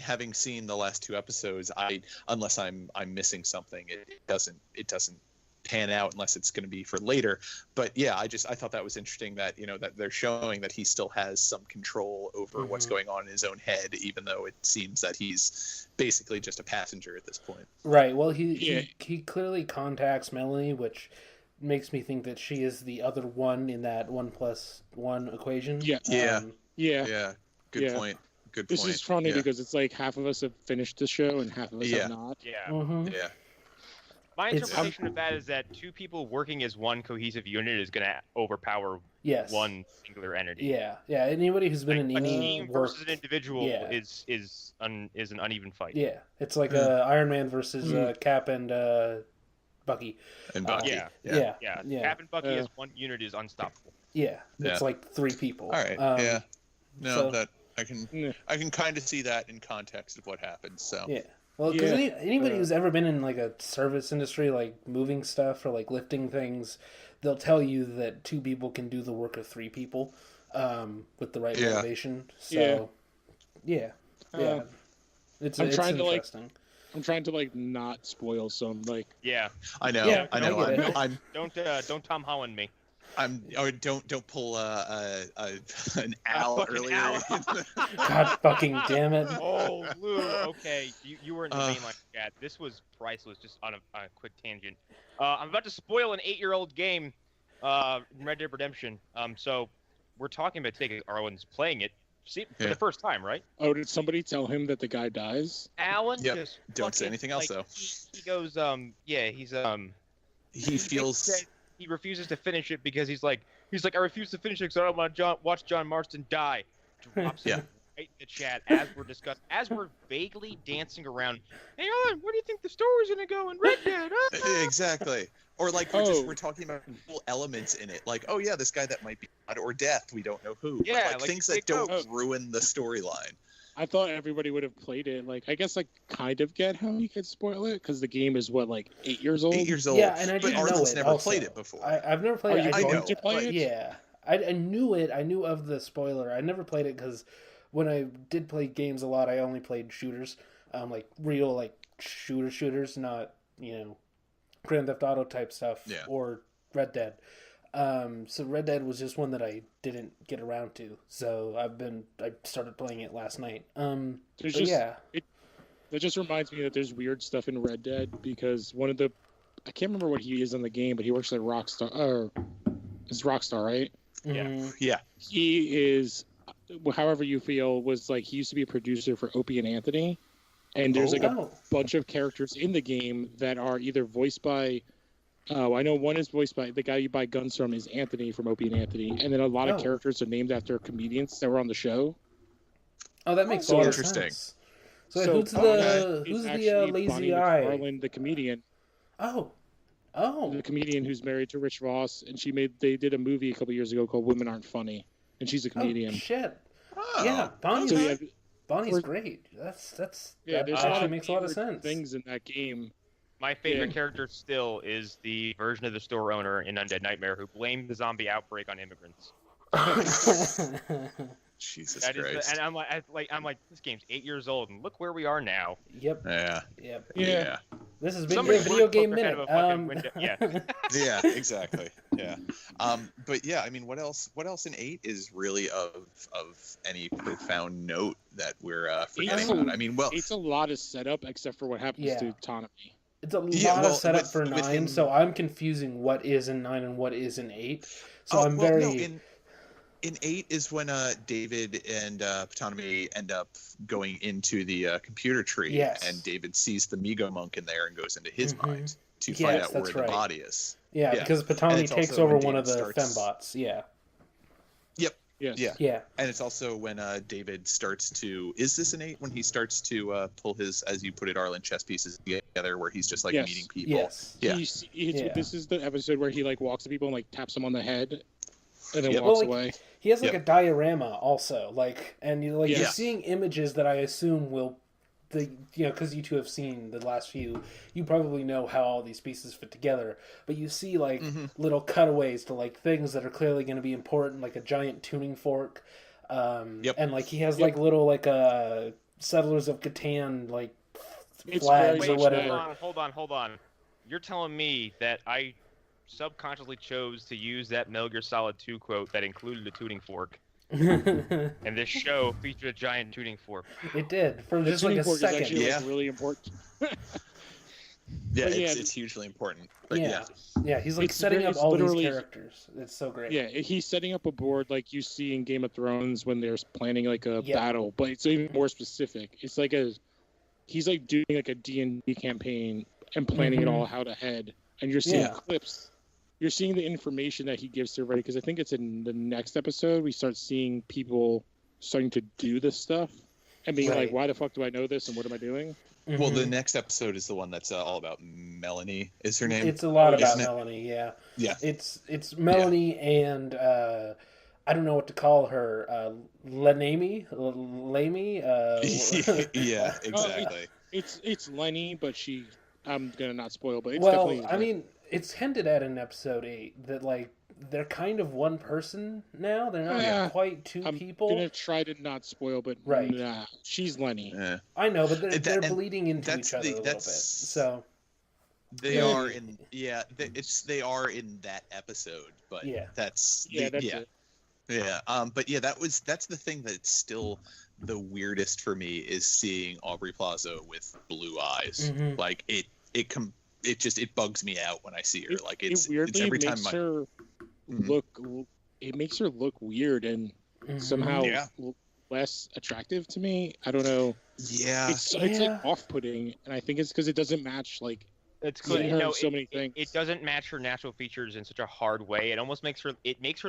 Having seen the last 2 episodes, unless I'm missing something, it doesn't pan out unless it's going to be for later. But yeah, I thought that was interesting that that they're showing that he still has some control over what's going on in his own head, even though it seems that he's basically just a passenger at this point. Right. Well, he clearly contacts Melanie, which makes me think that she is the other one in that 1 + 1 equation. Good point. This is funny because it's like half of us have finished the show and half of us have not. Yeah. My interpretation of that is that 2 people working as one cohesive unit is going to overpower one singular entity. Yeah. Anybody who's been in a team versus an individual is an uneven fight. Yeah, it's like Iron Man versus Cap and Bucky. And Bucky. Yeah. Cap and Bucky as one unit is unstoppable. Yeah, it's like 3 people. All right. That I can kind of see that in context of what happens. So yeah. Well, because anybody who's ever been in like a service industry, like moving stuff or like lifting things, they'll tell you that 2 people can do the work of 3 people, with the right motivation. So, it's interesting. I'm trying to not spoil some Yeah, I know. Yeah, I know. I'm don't Tom Holland me. Don't pull an owl earlier. Owl. God fucking damn it! Oh, Lou. Okay, you were in the main line chat. This was priceless. Just on a quick tangent. I'm about to spoil an 8-year-old game, Red Dead Redemption. So we're talking about taking Arlen's playing it. See, for the first time, right? Oh, did somebody tell him that the guy dies? Alan just don't say anything else though. He goes, he feels. He refuses to finish it because he's like, I refuse to finish it because I don't want to watch John Marston die. Drops it right in the chat as we're vaguely dancing around. Hey, Arlen, where do you think the story's gonna go in Red Dead? Exactly. Or we're talking about cool elements in it, like this guy that might be blood or death, we don't know who. Yeah, but things that don't ruin the storyline. I thought everybody would have played it. I guess kind of get how you could spoil it because the game is 8 years old. 8 years old. Yeah, and I didn't know it. Never played it before. I've never played it. Did you play it? Yeah, I knew it. I knew of the spoiler. I never played it because when I did play games a lot, I only played shooters, like real like shooters, not Grand Theft Auto type stuff or Red Dead. So Red Dead was just one that I didn't get around to. So I started playing it last night. That just reminds me that there's weird stuff in Red Dead because I can't remember what he is in the game, but he works at Rockstar. It's Rockstar, right? Yeah. Yeah. He is, however you feel, was like he used to be a producer for Opie and Anthony, and there's a bunch of characters in the game that are either voiced by. I know one is voiced by the guy you buy guns from is Anthony from Opie and Anthony, and then a lot of characters are named after comedians that were on the show. Oh, that makes a lot of sense. So who's the lazy eye? Arlen, the comedian. Oh. The comedian who's married to Rich Ross, and they did a movie a couple years ago called Women Aren't Funny, and she's a comedian. Oh, shit. Yeah, Bonnie's great. That actually makes a lot of sense. Things in that game. My favorite character still is the version of the store owner in Undead Nightmare who blamed the zombie outbreak on immigrants. Jesus Christ! And I'm like, this game's 8 years old, and look where we are now. Yep. Yeah. This has been a video game minute. Yeah, exactly. Yeah. But yeah, I mean, what else in 8 is really of any profound note that we're forgetting about? I mean, it's a lot of setup except for what happens to autonomy. It's a lot of setup for 9, so I'm confusing what is in 9 and what is in 8. So in 8 is when David and Ptonomy end up going into the computer tree, and David sees the Migo monk in there and goes into his mind to find out where the body is. Yeah, because Ptonomy takes over one of the fembots. Yeah. Yep. Yeah. And it's also when David starts to... Is this an 8? When he starts to pull his, as you put it, Arlen, chess pieces together, where he's just meeting people. Yes. Yeah. This is the episode where he walks to people and taps them on the head. And then walks away. He has a diorama also, and you're seeing images that I assume will, because you two have seen the last few, you probably know how all these pieces fit together. But you see little cutaways to things that are clearly going to be important, like a giant tuning fork, and he has little Settlers of Catan flags or whatever. Hold on. You're telling me that I subconsciously chose to use that Metal Gear Solid 2 quote that included a tuning fork. And this show featured a giant tuning fork. It did for just a second. Is really important. It's hugely important. But he's setting up all these characters. It's so great. Yeah, he's setting up a board like you see in Game of Thrones when they're planning a battle, but it's even more specific. It's he's doing a D&D campaign and planning it all out ahead, and you're seeing clips. You're seeing the information that he gives to everybody, because I think it's in the next episode we start seeing people starting to do this stuff and being why the fuck do I know this and what am I doing? Mm-hmm. Well, the next episode is the one that's all about Melanie, is her name? It's a lot about Melanie, yeah. It's Melanie and I don't know what to call her. Lamy? Yeah, exactly. It's Lenny, but I'm gonna not spoil, but it's definitely... I mean, it's hinted at in episode 8 that they're kind of one person now. They're not quite two people. I'm gonna try to not spoil, but nah, she's Lenny. Yeah. I know, but they're bleeding into each other a little bit. So they are in they are in that episode, but that's it. Yeah. But that's the thing that's still the weirdest for me is seeing Aubrey Plaza with blue eyes. Mm-hmm. It bugs me out when I see her. It weirdly every time makes her look. It makes her look weird and somehow less attractive to me. I don't know. Yeah, it's off-putting, and I think it's because it doesn't match it's so many things. It doesn't match her natural features in such a hard way. It almost makes her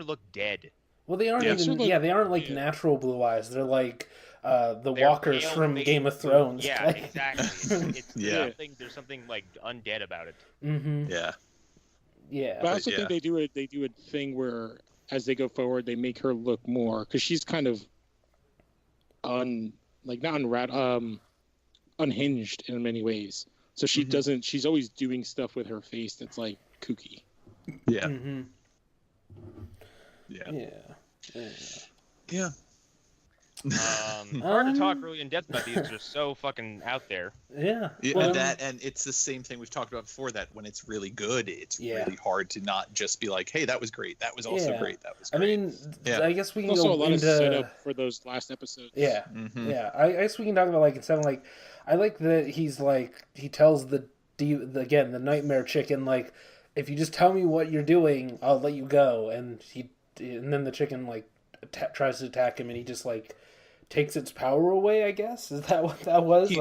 look dead. Well, they aren't they aren't natural blue eyes. They're the walkers from Game of Thrones. Yeah, exactly. There's something undead about it. Mm-hmm. Yeah. Yeah. But I also think they do a thing where as they go forward, they make her look more because she's kind of unhinged in many ways. So she doesn't. She's always doing stuff with her face that's kooky. Yeah. Mm-hmm. Yeah. Hard to talk really in depth about these. They're so fucking out there. Yeah. And it's the same thing we've talked about before, that when it's really good, it's really hard to not just be like, hey, that was great. That was also great. That was great. I mean, I guess we can also go a lot into of setup for those last episodes. Yeah. I guess we can talk about like instead of like, I like that he tells the nightmare chicken, like, if you just tell me what you're doing, I'll let you go. And then the chicken like tries to attack him, and he just like takes its power away, I guess. Is that what that was?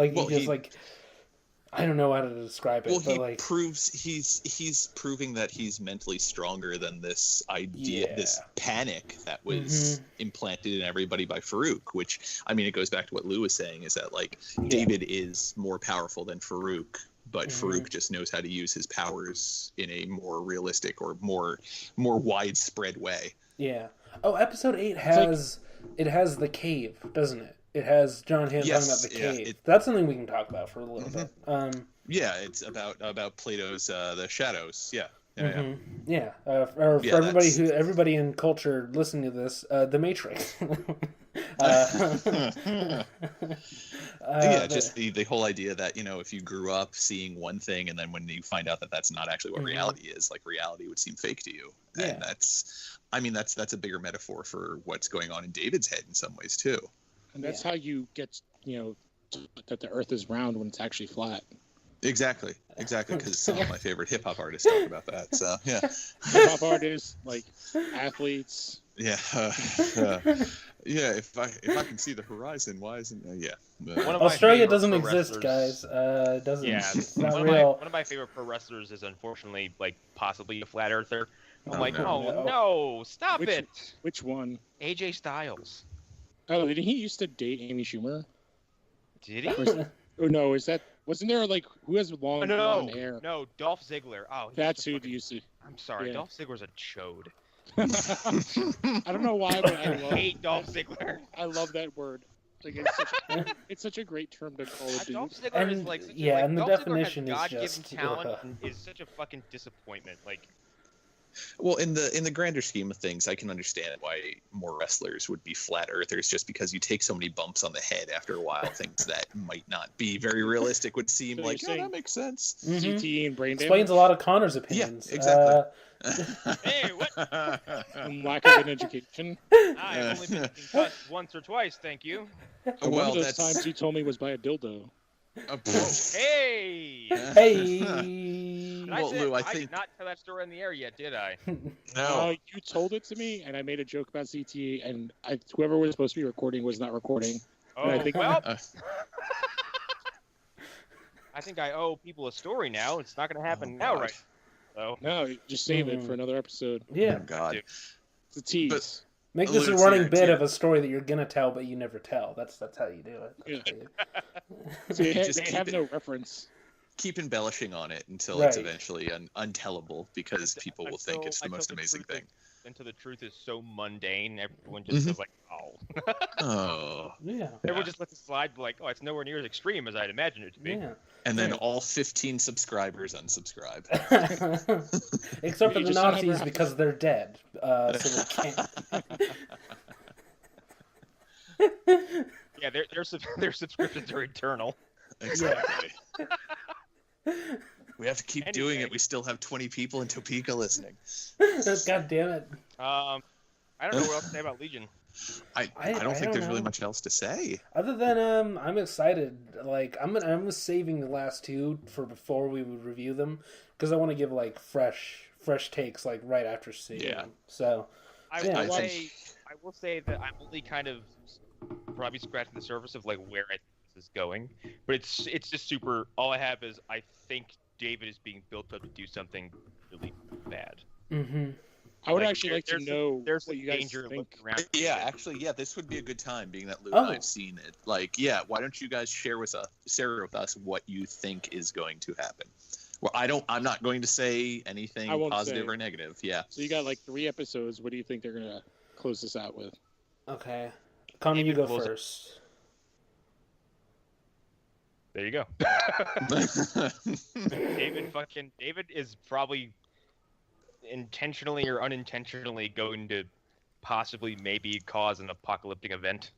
I don't know how to describe it. Well, but he's proving that he's mentally stronger than this idea, this panic that was implanted in everybody by Farouk. Which, I mean, it goes back to what Lou was saying, is that like David is more powerful than Farouk, but Farouk just knows how to use his powers in a more realistic or more widespread way. Yeah. Oh, episode 8 has the cave, doesn't it? It has John Hamm talking about the cave. That's something we can talk about for a little bit. It's about Plato's the shadows. Yeah. For everybody in culture listening to this, The Matrix. Just the whole idea that, if you grew up seeing one thing and then when you find out that that's not actually what reality is, like reality would seem fake to you. And that's a bigger metaphor for what's going on in David's head in some ways too. And that's how you get, that the earth is round when it's actually flat. Exactly, because some of my favorite hip hop artists talk about that. So yeah, hip hop artists, like athletes. Yeah, If I can see the horizon, why isn't? Australia doesn't exist, guys. It doesn't. Yeah, it's not real. One of my favorite pro wrestlers is unfortunately possibly a flat earther. No, stop it! Which one? AJ Styles. Oh, didn't he used to date Amy Schumer? Did he? Wasn't there who has long blonde hair? No, Dolph Ziggler. Oh, that's who used to. I'm sorry, Dolph Ziggler's a chode. I don't know why, but I hate Dolph Ziggler. I love that word. Like it's such a great term to call it. Dolph Ziggler is like such and the Dolph definition Ziggler has is just God-given talent and is such a fucking disappointment. Well, in the grander scheme of things, I can understand why more wrestlers would be flat earthers, just because you take so many bumps on the head after a while. Things that might not be very realistic would seem like, that makes sense. CTE and brain damage explains a lot of Connor's opinions. Yeah, exactly. Hey, what? Lack of an education. I've only been concussed once or twice, thank you. One of those times you told me was by a dildo. Hey! Lou, I did not tell that story in the air yet, did I? No. You told it to me, and I made a joke about CTE, and whoever was supposed to be recording was not recording. Oh, I think I owe people a story now. It's not going to happen now, right? So. No, just save it for another episode. Yeah. Oh, God. It's a tease. Make this a running bit of a story that you're gonna tell, but you never tell. That's how you do it. They have no reference. Keep embellishing on it until it's eventually untellable, because people will think it's the most amazing thing. Until the truth is so mundane, everyone just feels like, Everyone just lets it slide, like, it's nowhere near as extreme as I'd imagine it to be. Yeah. And then all 15 subscribers unsubscribe. Except for the Nazis, because they're dead. So they can't. Yeah, their subscriptions are eternal. Exactly. We have to keep doing it. We still have 20 people in Topeka listening. God damn it. I don't know what else to say about Legion. I don't think there's really much else to say. Other than I'm excited. Like I'm saving the last two for before we would review them, because I want to give fresh takes right after seeing them. So I will say that I'm only kind of probably scratching the surface of where I think this is going, but it's just super. All I have is I think David is being built up to do something really bad. Mm-hmm. I would actually like to know there's what you guys think. Around. Yeah, actually, this would be a good time, being that Lou and I have seen it. Why don't you guys share with us what you think is going to happen? Well, I'm not going to say anything positive or negative. Yeah. So you got 3 episodes. What do you think they're gonna close this out with? Okay, Connor, you go first. There you go. David is probably intentionally or unintentionally going to possibly maybe cause an apocalyptic event.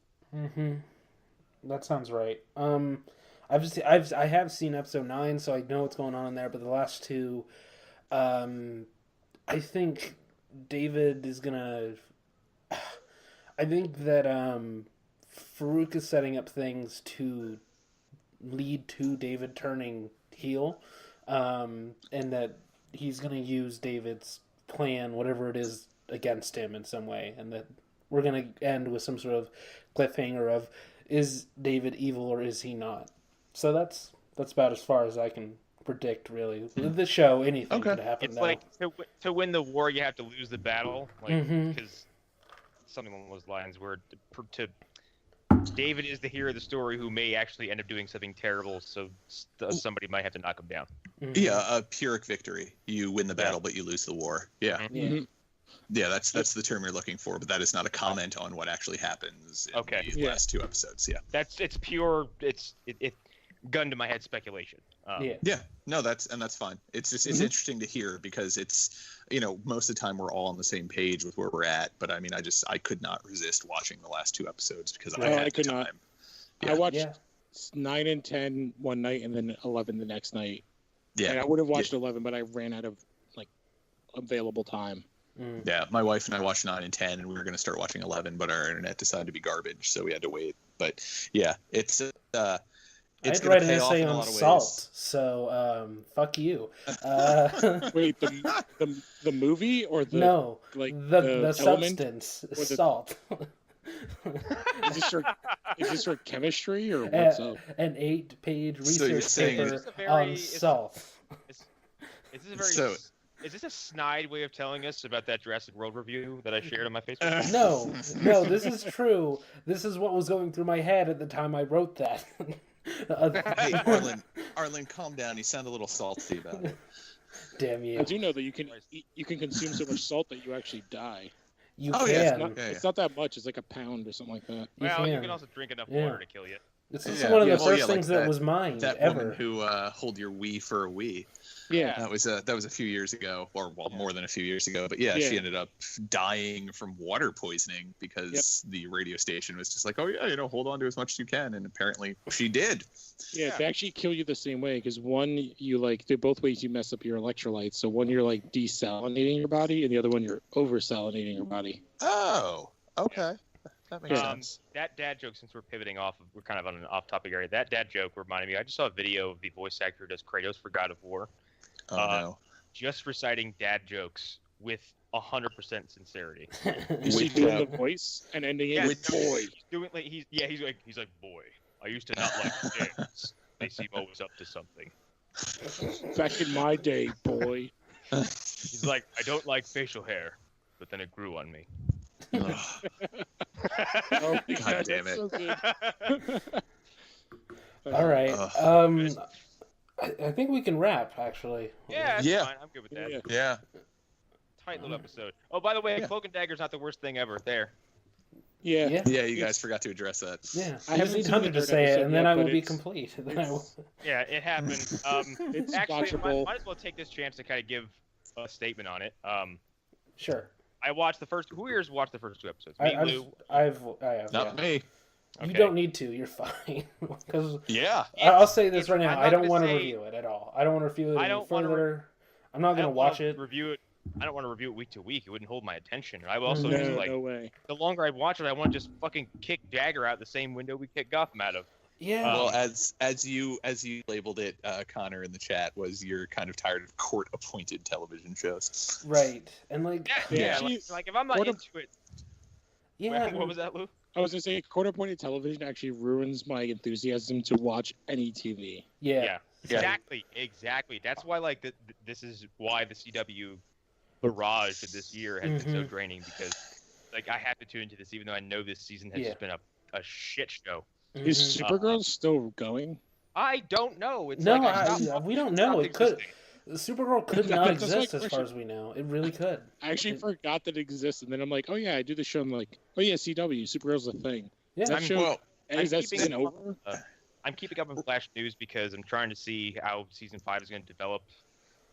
That sounds right. I have seen episode 9, so I know what's going on in there. But the last two, I think David is gonna. I think that Farouk is setting up things to lead to David turning heel, and that he's gonna use David's plan, whatever it is, against him in some way, and that we're gonna end with some sort of cliffhanger of, is David evil or is he not? So that's about as far as I can predict, really. With the show, anything could happen. It's like to win the war, you have to lose the battle, like because something along those lines. Where David is the hero of the story who may actually end up doing something terrible, so somebody might have to knock him down. Yeah, a Pyrrhic victory. You win the battle, but you lose the war. Yeah. Yeah, that's the term you're looking for, but that is not a comment on what actually happens in the last 2 episodes. Yeah, it's pure. It's gun to my head speculation. No, that's fine. It's just it's interesting to hear because it's, most of the time we're all on the same page with where we're at. But I mean, I could not resist watching the last 2 episodes because I had the time. I watched 9 and 10 one night and then 11 the next night. Yeah, and I would have watched 11, but I ran out of available time. Yeah, my wife and I watched 9 and 10, and we were going to start watching 11, but our internet decided to be garbage, so we had to wait. But yeah, it's I had to write an essay on salt, so fuck you. Wait, the movie or the the substance salt. Is this for chemistry or what's up? An 8-page research paper on salt. Is this a snide way of telling us about that Jurassic World review that I shared on my Facebook? No, this is true. This is what was going through my head at the time I wrote that. Hey, Arlen, calm down. You sound a little salty about it. Damn you! I do know that you can consume so much salt that you actually die. You can. It's not that much. It's like a pound or something like that. You can also drink enough water to kill you. This is one of the first things that was mined that ever. Woman who hold your Wii for a Wii. Yeah, that was a few years ago, or more than a few years ago. But she ended up dying from water poisoning because the radio station was just like, oh yeah, hold on to as much as you can, and apparently she did. Yeah, they actually kill you the same way because one they're both ways you mess up your electrolytes. So one you're desalinating your body, and the other one you're over-salinating your body. Oh, okay. That makes sense. That dad joke, since we're pivoting off, we're kind of on an off-topic area. That dad joke reminded me. I just saw a video of the voice actor who does Kratos for God of War. No. Just reciting dad jokes with 100% sincerity. Is he doing the voice and ending it with boy? He's like boy. I used to not like dads. They seem always up to something. Back in my day, boy. He's like, I don't like facial hair, but then it grew on me. Oh, God damn it! So all right. I think we can wrap, actually. Yeah, that's fine. I'm good with that. Yeah. Tight little episode. Oh, by the way, Cloak and Dagger's not the worst thing ever. There. Yeah, you guys forgot to address that. Yeah, I just need Hunter to say it, and then I will be complete. Yeah, it happened. It's actually, watchable. might as well take this chance to kind of give a statement on it. Sure. I watched the first. Who here's watched the first 2 episodes? Lou. I have. Not me. You don't need to. You're fine. Because I'll say this right now. I don't want to review it at all. I don't want to review it any further. I'm not going to watch it. Review it. I don't want to review it week to week. It wouldn't hold my attention. I also no way. The longer I watch it, I want to just fucking kick Dagger out the same window we kicked Gotham out of. Yeah. Well, as you labeled it, Connor, in the chat, was you're kind of tired of court-appointed television shows. Right, and if I'm not into it. Yeah. What was that, Lou? I was gonna say court-appointed television actually ruins my enthusiasm to watch any TV. Yeah. Exactly. That's why this is why the CW barrage of this year has been so draining, because I have to tune into this even though I know this season has just been a shit show. Is Supergirl still going? I don't know. We don't know. It could. Supergirl could not exist as far as we know. It really could. I actually forgot that it exists, and then I'm like, oh yeah, I do the show. I'm like, oh yeah, CW, Supergirl's a thing. Yeah. Is that season over? I'm keeping up on Flash News because I'm trying to see how season 5 is going to develop.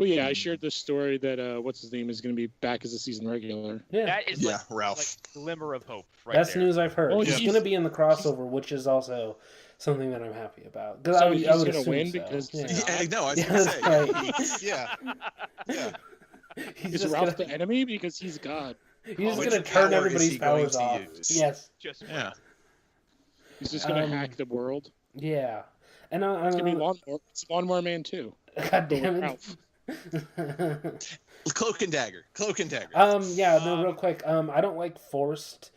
Well, yeah, I shared the story that what's his name is going to be back as a season regular. Yeah, that is Ralph. like glimmer of hope. Right that's there. news I've heard. Oh, he's going to be in the crossover, which is also something that I'm happy about. So he's going to win because I was going to say. Right. yeah. Is Ralph the enemy because he's God? He's just going to turn everybody's powers off. Yes. He's just going to hack the world. Yeah. And it's going to be Lawnmower Man 2. God damn it. Cloak and Dagger. Real quick. I don't like forced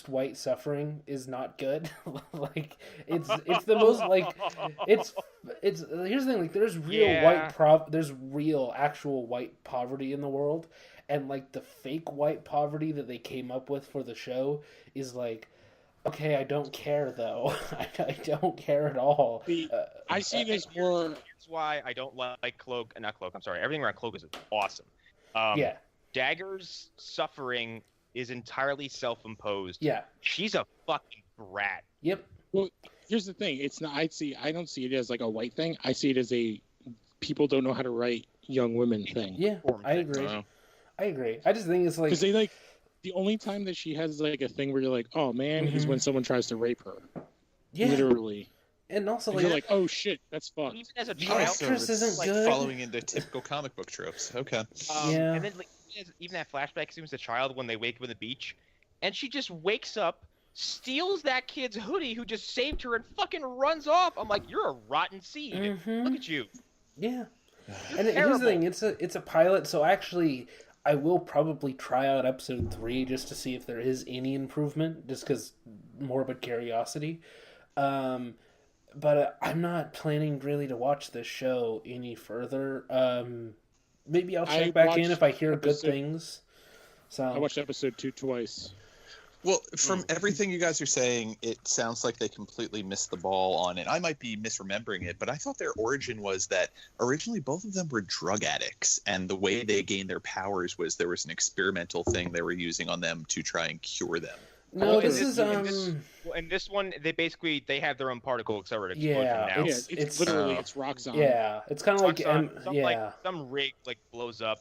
white suffering is not good. Like it's the most like it's here's the thing, like there's real there's real actual white poverty in the world, and like the fake white poverty that they came up with for the show is like, okay, I don't care though. I don't care at all. I see it as more. Here's why I don't like Cloak. Not Cloak. I'm sorry. Everything around Cloak is awesome. Dagger's suffering is entirely self-imposed. Yeah. She's a fucking brat. Yep. Well, here's the thing. It's not. I don't see it as like a white thing. I see it as a people don't know how to write young women thing. Yeah, I agree. I agree. I just think it's like because they like the only time that she has like a thing where you're like, oh man, is when someone tries to rape her. Yeah. Literally. And also, you're like, oh shit, that's fucked. Even as a the child, actress isn't like good. Following into typical comic book tropes. Okay. Yeah. And then like, even that flashback seems a child when they wake up on the beach, and she just wakes up, steals that kid's hoodie who just saved her, and fucking runs off. I'm like, you're a rotten seed. Look at you. Yeah. And here's the thing, it's a pilot, so actually I will probably try out episode 3 just to see if there is any improvement, just because morbid curiosity. But I'm not planning really to watch this show any further. Maybe I'll check back in if I hear good things. So I watched episode 2 twice. Well, from everything you guys are saying, it sounds like they completely missed the ball on it. I might be misremembering it, but I thought their origin was that originally both of them were drug addicts, and the way they gained their powers was there was an experimental thing they were using on them to try and cure them. No, in this one, they have their own particle accelerator explosion now. It's literally it's Roxxon. Yeah, it's kind of like some rig like blows up.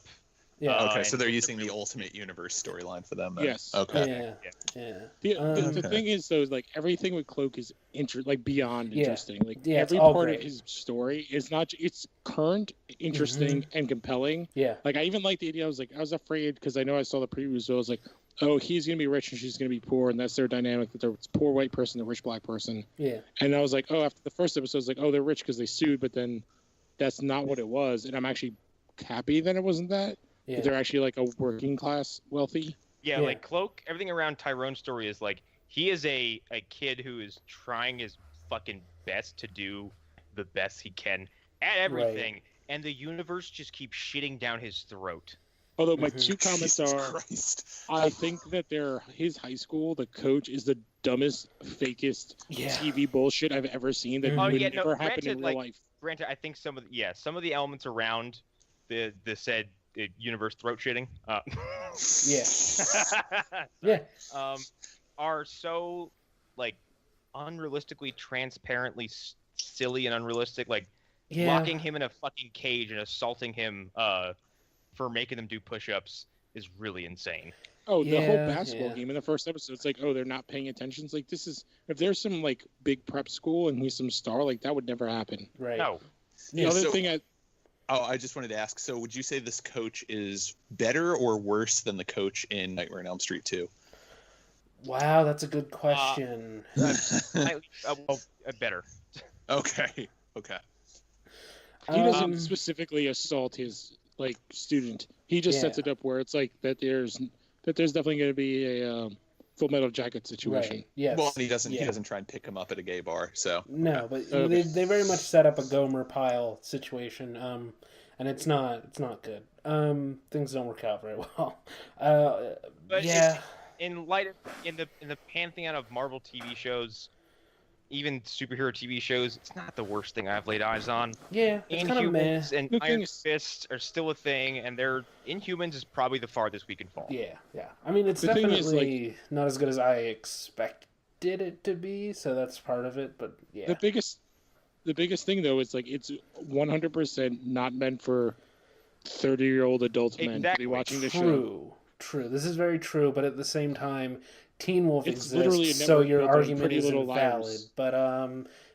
Yeah. Okay, so they're using the Ultimate Universe storyline for them. Then. Yes. Okay. Yeah. The thing is, though, like everything with Cloak is beyond interesting. Like every part of his story is not. It's current, interesting, and compelling. Yeah. Like I even like the idea. I was afraid because I know I saw the previews. So I was like, oh, he's gonna be rich and she's gonna be poor, and that's their dynamic. That it's poor white person, the rich black person. Yeah. And I was like, oh, after the first episode, I was like, oh, they're rich because they sued, but then that's not what it was, and I'm actually happy that it wasn't that. Yeah. They're actually like a working class wealthy. Yeah, like Cloak, everything around Tyrone's story is like he is a kid who is trying his fucking best to do the best he can at everything, and the universe just keeps shitting down his throat. Although my two comments I think that his high school, the coach is the dumbest, fakest TV bullshit I've ever seen that would never happen in real life. Granted, I think some of the elements around the said universe throat shitting are so like unrealistically transparently silly and unrealistic, like locking him in a fucking cage and assaulting him for making them do push-ups is really insane. Oh, the whole basketball game in the first episode, it's like, oh, they're not paying attention. It's like, this is, if there's some like big prep school and he's some star, like that would never happen. Right. No. The other thing I just wanted to ask, so would you say this coach is better or worse than the coach in Nightmare on Elm Street 2? Wow, that's a good question. Better. Okay. He doesn't specifically assault his like student. He just sets it up where it's like that there's definitely going to be a Full Metal Jacket situation. Right. Yes. Well, he doesn't try and pick him up at a gay bar. So no, but they very much set up a Gomer Pyle situation, and it's not good. Things don't work out very well. But in light of in the pantheon of Marvel TV shows, even superhero TV shows, it's not the worst thing I've laid eyes on. Yeah, it's kind of meh. And Iron Fist are still a thing, and Inhumans is probably the farthest we can fall. Yeah. I mean, it's definitely not as good as I expected it to be, so that's part of it. But yeah, the biggest thing though is like it's 100% not meant for 30-year-old adult men to be watching the show. True. This is very true, but at the same time, Teen Wolf It's literally a exists, so network your built on argument Pretty isn't Little valid. Liars. But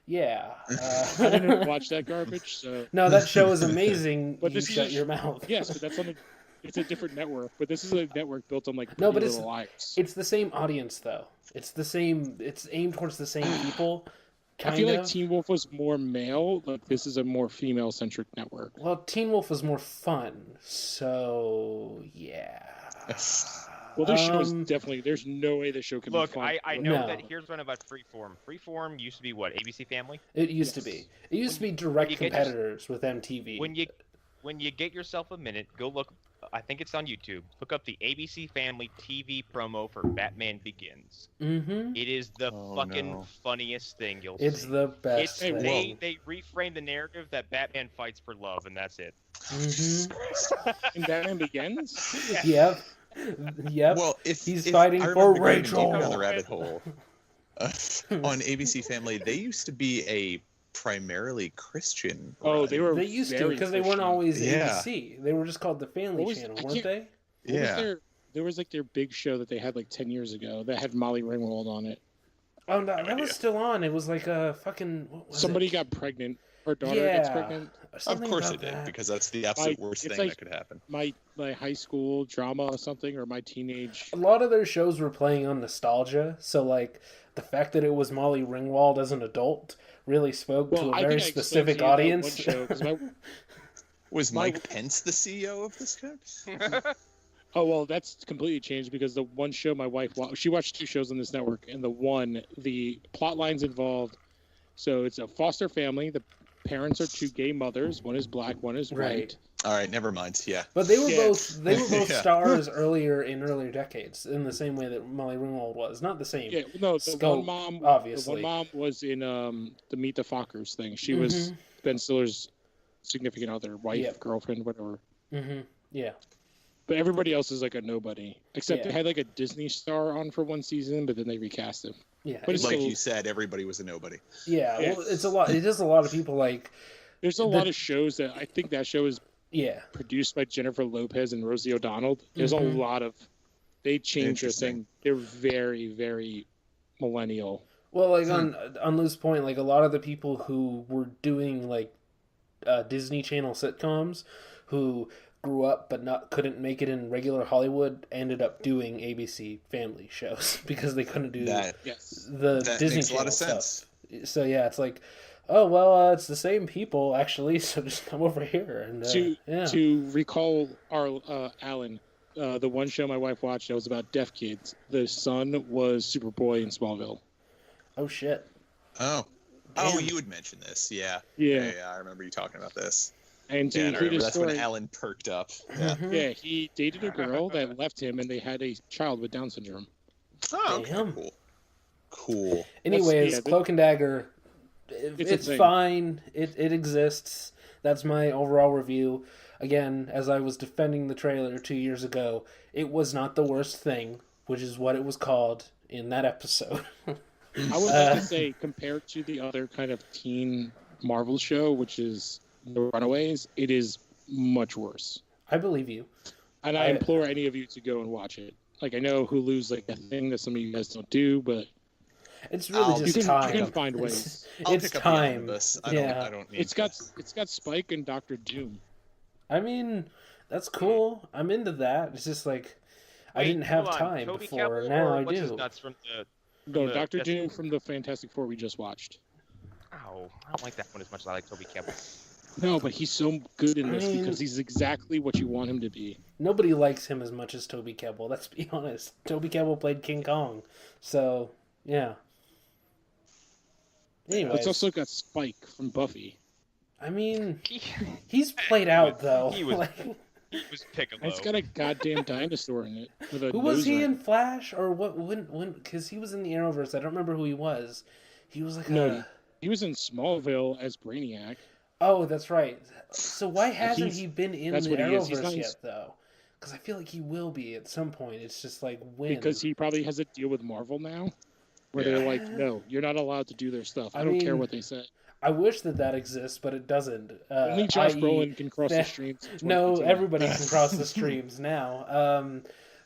yeah. I didn't watch that garbage, so No, that show is amazing. But you this is shut your mouth. Yes, but that's on it's a different network. But this is a network built on like Pretty No, but Little Liars. it's the same audience though. It's the same. It's aimed towards the same people. Kinda. I feel like Teen Wolf was more male. Like this is a more female-centric network. Well, Teen Wolf was more fun, so yeah. Well, this show is definitely. There's no way this show can be fun. I know that here's one about Freeform. Freeform used to be what, ABC Family? It used to be. It used to be direct competitors with MTV. When you get yourself a minute, go look. I think it's on YouTube. Look up the ABC Family TV promo for Batman Begins. Mm-hmm. It is the funniest thing you'll see. It's the best thing. They reframe the narrative that Batman fights for love, and that's it. Mm-hmm. And Batman Begins? Yep. Well, he's fighting for Rachel. Down the rabbit hole. On ABC Family, they used to be a primarily Christian. They used to because they weren't always ABC. They were just called the Family Channel, weren't they? There was like their big show that they had like 10 years ago that had Molly Ringwald on it. Oh no, that was still on. It was like a fucking. Somebody got pregnant. Her daughter gets pregnant. Of course it did, because that's the absolute worst thing that could happen. My high school drama or something, or my teenage. A lot of their shows were playing on nostalgia, so like the fact that it was Molly Ringwald as an adult really spoke to a very specific audience. Was Mike Pence the CEO of this show? Oh, well, that's completely changed because the one show my wife watched, she watched 2 shows on this network, and the plot lines involved. So it's a foster family. The parents are 2 gay mothers. One is black, one is white. All right, never mind. Yeah, but they were both stars in earlier decades in the same way that Molly Ringwald was. Not the same. Yeah, no, scope, obviously. The one mom was in the Meet the Fockers thing. She was Ben Stiller's significant other, wife, girlfriend, whatever. Mm-hmm. Yeah. But everybody else is like a nobody, except they had like a Disney star on for one season, but then they recast him. Yeah, but like you said, everybody was a nobody. Yeah, well, it's a lot. It is a lot of people like. There's a lot of shows that I think that show is produced by Jennifer Lopez and Rosie O'Donnell. There's a lot of. They changed their thing. They're very, very millennial. Well, like on Lou's point, like a lot of the people who were doing like Disney Channel sitcoms, who grew up but couldn't make it in regular Hollywood, ended up doing ABC Family shows because they couldn't do that Disney makes Channel a lot of sense. Stuff. So yeah, it's like, oh well, it's the same people actually, so just come over here and to recall our Arlen, the one show my wife watched that was about deaf kids. The son was Superboy in Smallville. Oh shit. Oh, you would mention this, yeah. I remember you talking about this. And I remember that's when Alan perked up. Yeah, he dated a girl that left him, and they had a child with Down syndrome. Oh, okay. Cool. Anyways, Cloak and Dagger, it's fine. It exists. That's my overall review. Again, as I was defending the trailer 2 years ago, it was not the worst thing, which is what it was called in that episode. I would like to say, compared to the other kind of teen Marvel show, which is The Runaways, it is much worse. I believe you. And I implore any of you to go and watch it. Like, I know Hulu's like a thing that some of you guys don't do, but it's really just time. You can find ways. It's time. I don't need it's got Spike and Dr. Doom. I mean, that's cool. I'm into that. It's just like I didn't have time before. Now I do. Dr. Doom from the Fantastic Four we just watched. Ow, I don't like that one as much as I like Toby Kebbell. No, but he's so good in this because he's exactly what you want him to be. Nobody likes him as much as Toby Kebbell, let's be honest. Toby Kebbell played King Kong, so, yeah. Anyways. It's also got Spike from Buffy. I mean, he's played out, though. He was Piccolo. It's got a goddamn dinosaur in it. Who was he in Flash? Or what? When? Because he was in the Arrowverse. I don't remember who he was. He was like he was in Smallville as Brainiac. Oh, that's right. So why hasn't he been in the Arrowverse yet, though? Because I feel like he will be at some point. It's just like when. Because he probably has a deal with Marvel now, where they're like, no, you're not allowed to do their stuff. I don't care what they say. I wish that exists, but it doesn't. Only Josh Brolin can cross the streams. No, everybody can cross the streams now.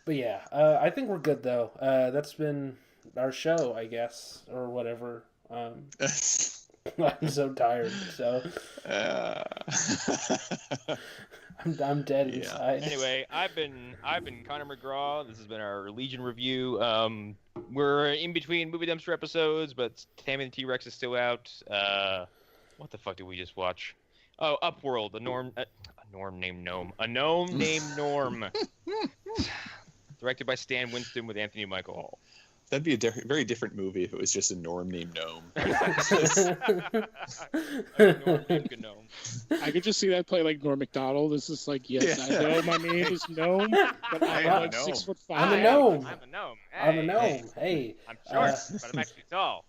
But yeah, I think we're good though. That's been our show, I guess, or whatever. I'm so tired. So I'm dead inside. Anyway, I've been Connor McGraw. This has been our Legion review. We're in between Movie Dumpster episodes, but Tammy and the T-Rex is still out. What the fuck did we just watch? Oh, Upworld, a gnome named Norm. Directed by Stan Winston with Anthony Michael Hall. That'd be a very different movie if it was just a Norm named Gnome. Norm named Gnome. I could just see that play like Norm Macdonald. This is like, yes, I know my name is Gnome, but I'm like 6'5". I'm a gnome. I'm a gnome. Hey, I'm a gnome. Hey. I'm short, but I'm actually tall.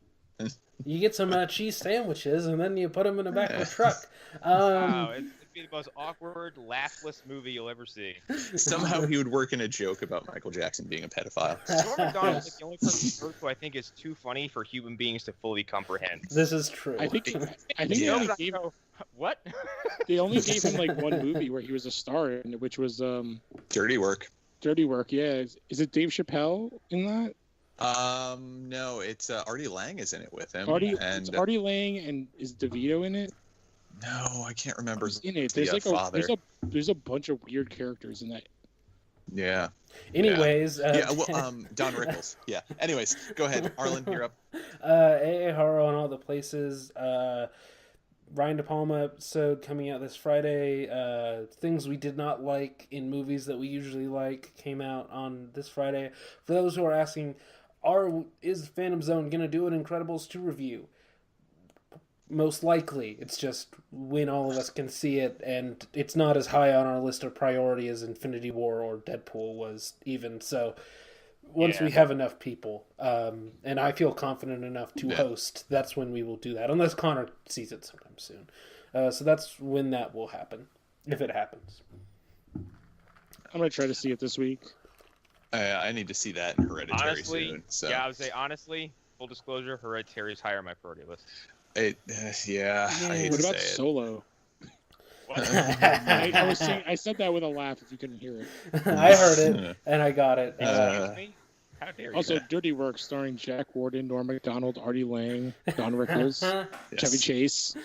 You get some cheese sandwiches, and then you put them in the back of a truck. Wow, it'd be the most awkward, laughless movie you'll ever see. Somehow he would work in a joke about Michael Jackson being a pedophile. Norm Macdonald is the only person on Earth who I think is too funny for human beings to fully comprehend. This is true. I think they only gave what? They only gave him like one movie where he was a star in it, which was Dirty Work. Dirty Work, yeah. Is it Dave Chappelle in that? No, it's Artie Lang is in it with him. It's Artie Lang, and is DeVito in it? No, I can't remember. In it, there's there's a bunch of weird characters in that. Yeah. Anyways, Don Rickles. Yeah. Anyways, go ahead, Arlen. You're up. AA Horror on all the places. Ryan De Palma episode coming out this Friday. Things we did not like in movies that we usually like came out on this Friday. For those who are asking, is Phantom Zone gonna do an Incredibles 2 review? Most likely. It's just when all of us can see it, and it's not as high on our list of priority as Infinity War or Deadpool was even. So once we have enough people, and I feel confident enough to host, that's when we will do that, unless Connor sees it sometime soon. So that's when that will happen, if it happens. I'm going to try to see it this week. I need to see that in Hereditary soon. So. Yeah, I would say, honestly, full disclosure, Hereditary is higher on my priority list. I hate what to about say Solo? I said that with a laugh if you couldn't hear it. I heard it, and I got it. How dare you? Also, Dirty Work starring Jack Warden, Norm Macdonald, Artie Lang, Don Rickles, Chevy Chase.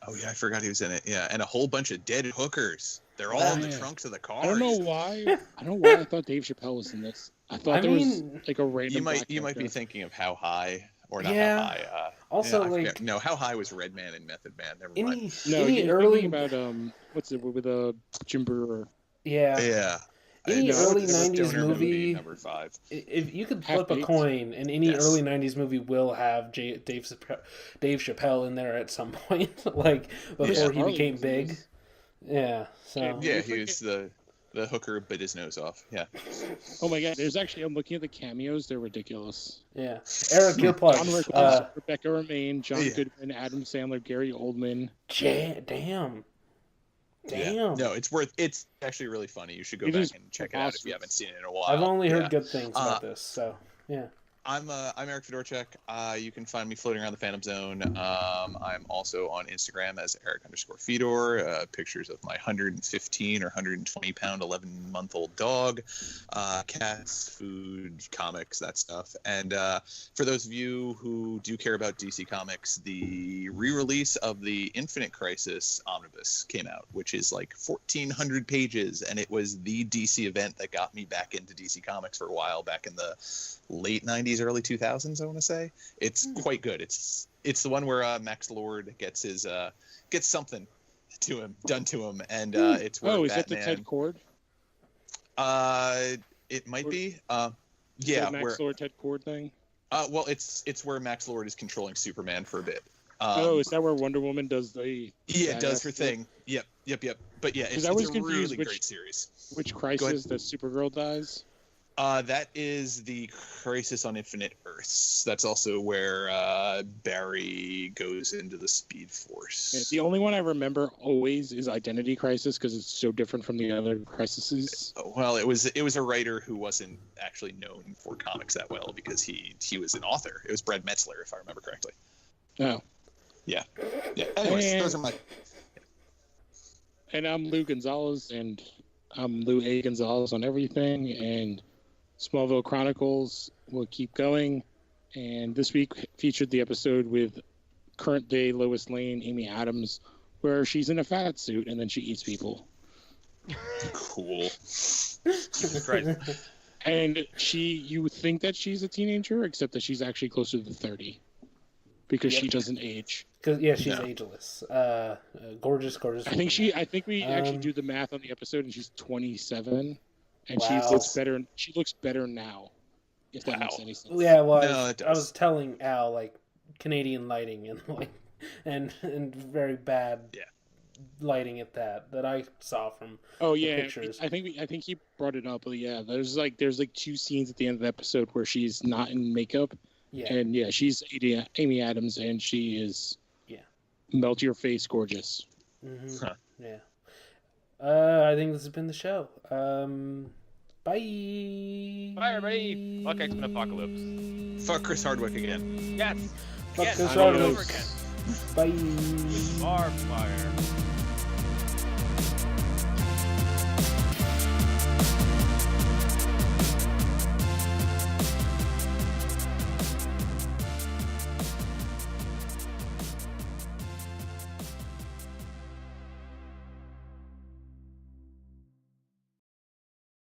Oh, yeah, I forgot he was in it. Yeah, and a whole bunch of dead hookers. They're all in the trunks of the cars. I don't know why I thought Dave Chappelle was in this. I thought there was like a random You might be thinking of How High, or not How High. Also, How High was Redman and Method Man. Never mind. You're thinking about what's it with Jim Brewer? Yeah. Any early 90s movie, number 5. If you could flip a coin, and any early 90s movie will have Dave Chappelle in there at some point, like before he became big. Yeah. So. Yeah, he was the hooker bit his nose off. Yeah. Oh my God! I'm looking at the cameos. They're ridiculous. Yeah. Eric, your plug. John Rickles, Rebecca Romaine, John Goodman, Adam Sandler, Gary Oldman. Damn. Yeah. No, it's actually really funny. You should go back and check it out if you haven't seen it in a while. I've only heard good things about this, so yeah. I'm Erik Fedorchuk. You can find me floating around the Phantom Zone. I'm also on Instagram as Erik_Fedor. Pictures of my 115 or 120 pound 11-month-old dog, cats, food, comics, that stuff. And for those of you who do care about DC Comics, the re-release of the Infinite Crisis omnibus came out, which is like 1,400 pages, and it was the DC event that got me back into DC Comics for a while back in the late 90s, early 2000s, I want to say. It's quite good. It's the one where Max Lord gets something done to him, and it's where is that the Ted Cord? It might be. Max Lord Ted Cord thing. Well, it's where Max Lord is controlling Superman for a bit. Is that where Wonder Woman does the? Yeah, it does her thing. Yep. But yeah, it's a really great series. Which Crisis that Supergirl dies? That is the Crisis on Infinite Earths. That's also where Barry goes into the Speed Force. Yeah, the only one I remember always is Identity Crisis because it's so different from the other crises. Well, it was a writer who wasn't actually known for comics that well because he was an author. It was Brad Metzler, if I remember correctly. Oh. Yeah. Anyways, those are my... And I'm Lou Gonzalez, and I'm Lou A. Gonzalez on everything, and Smallville Chronicles will keep going. And this week featured the episode with current day Lois Lane, Amy Adams, where she's in a fat suit and then she eats people. Cool. And you would think that she's a teenager, except that she's actually closer to 30 because she doesn't age. She's ageless. Gorgeous. I think we actually do the math on the episode, and she's 27, and she looks better. She looks better now, if that makes any sense. Yeah, well, I was telling Al like Canadian lighting and very bad lighting at that I saw from the pictures. I think he brought it up. But yeah, there's like 2 scenes at the end of the episode where she's not in makeup. Yeah. And she's Amy Adams, and she is melt your face gorgeous. Mm-hmm. Huh. Yeah. I think this has been the show. Bye. Bye, everybody. Fuck X-Men Apocalypse. Fuck Chris Hardwick again. Yes. Fuck Chris Hardwick. Bye. Barbed wire.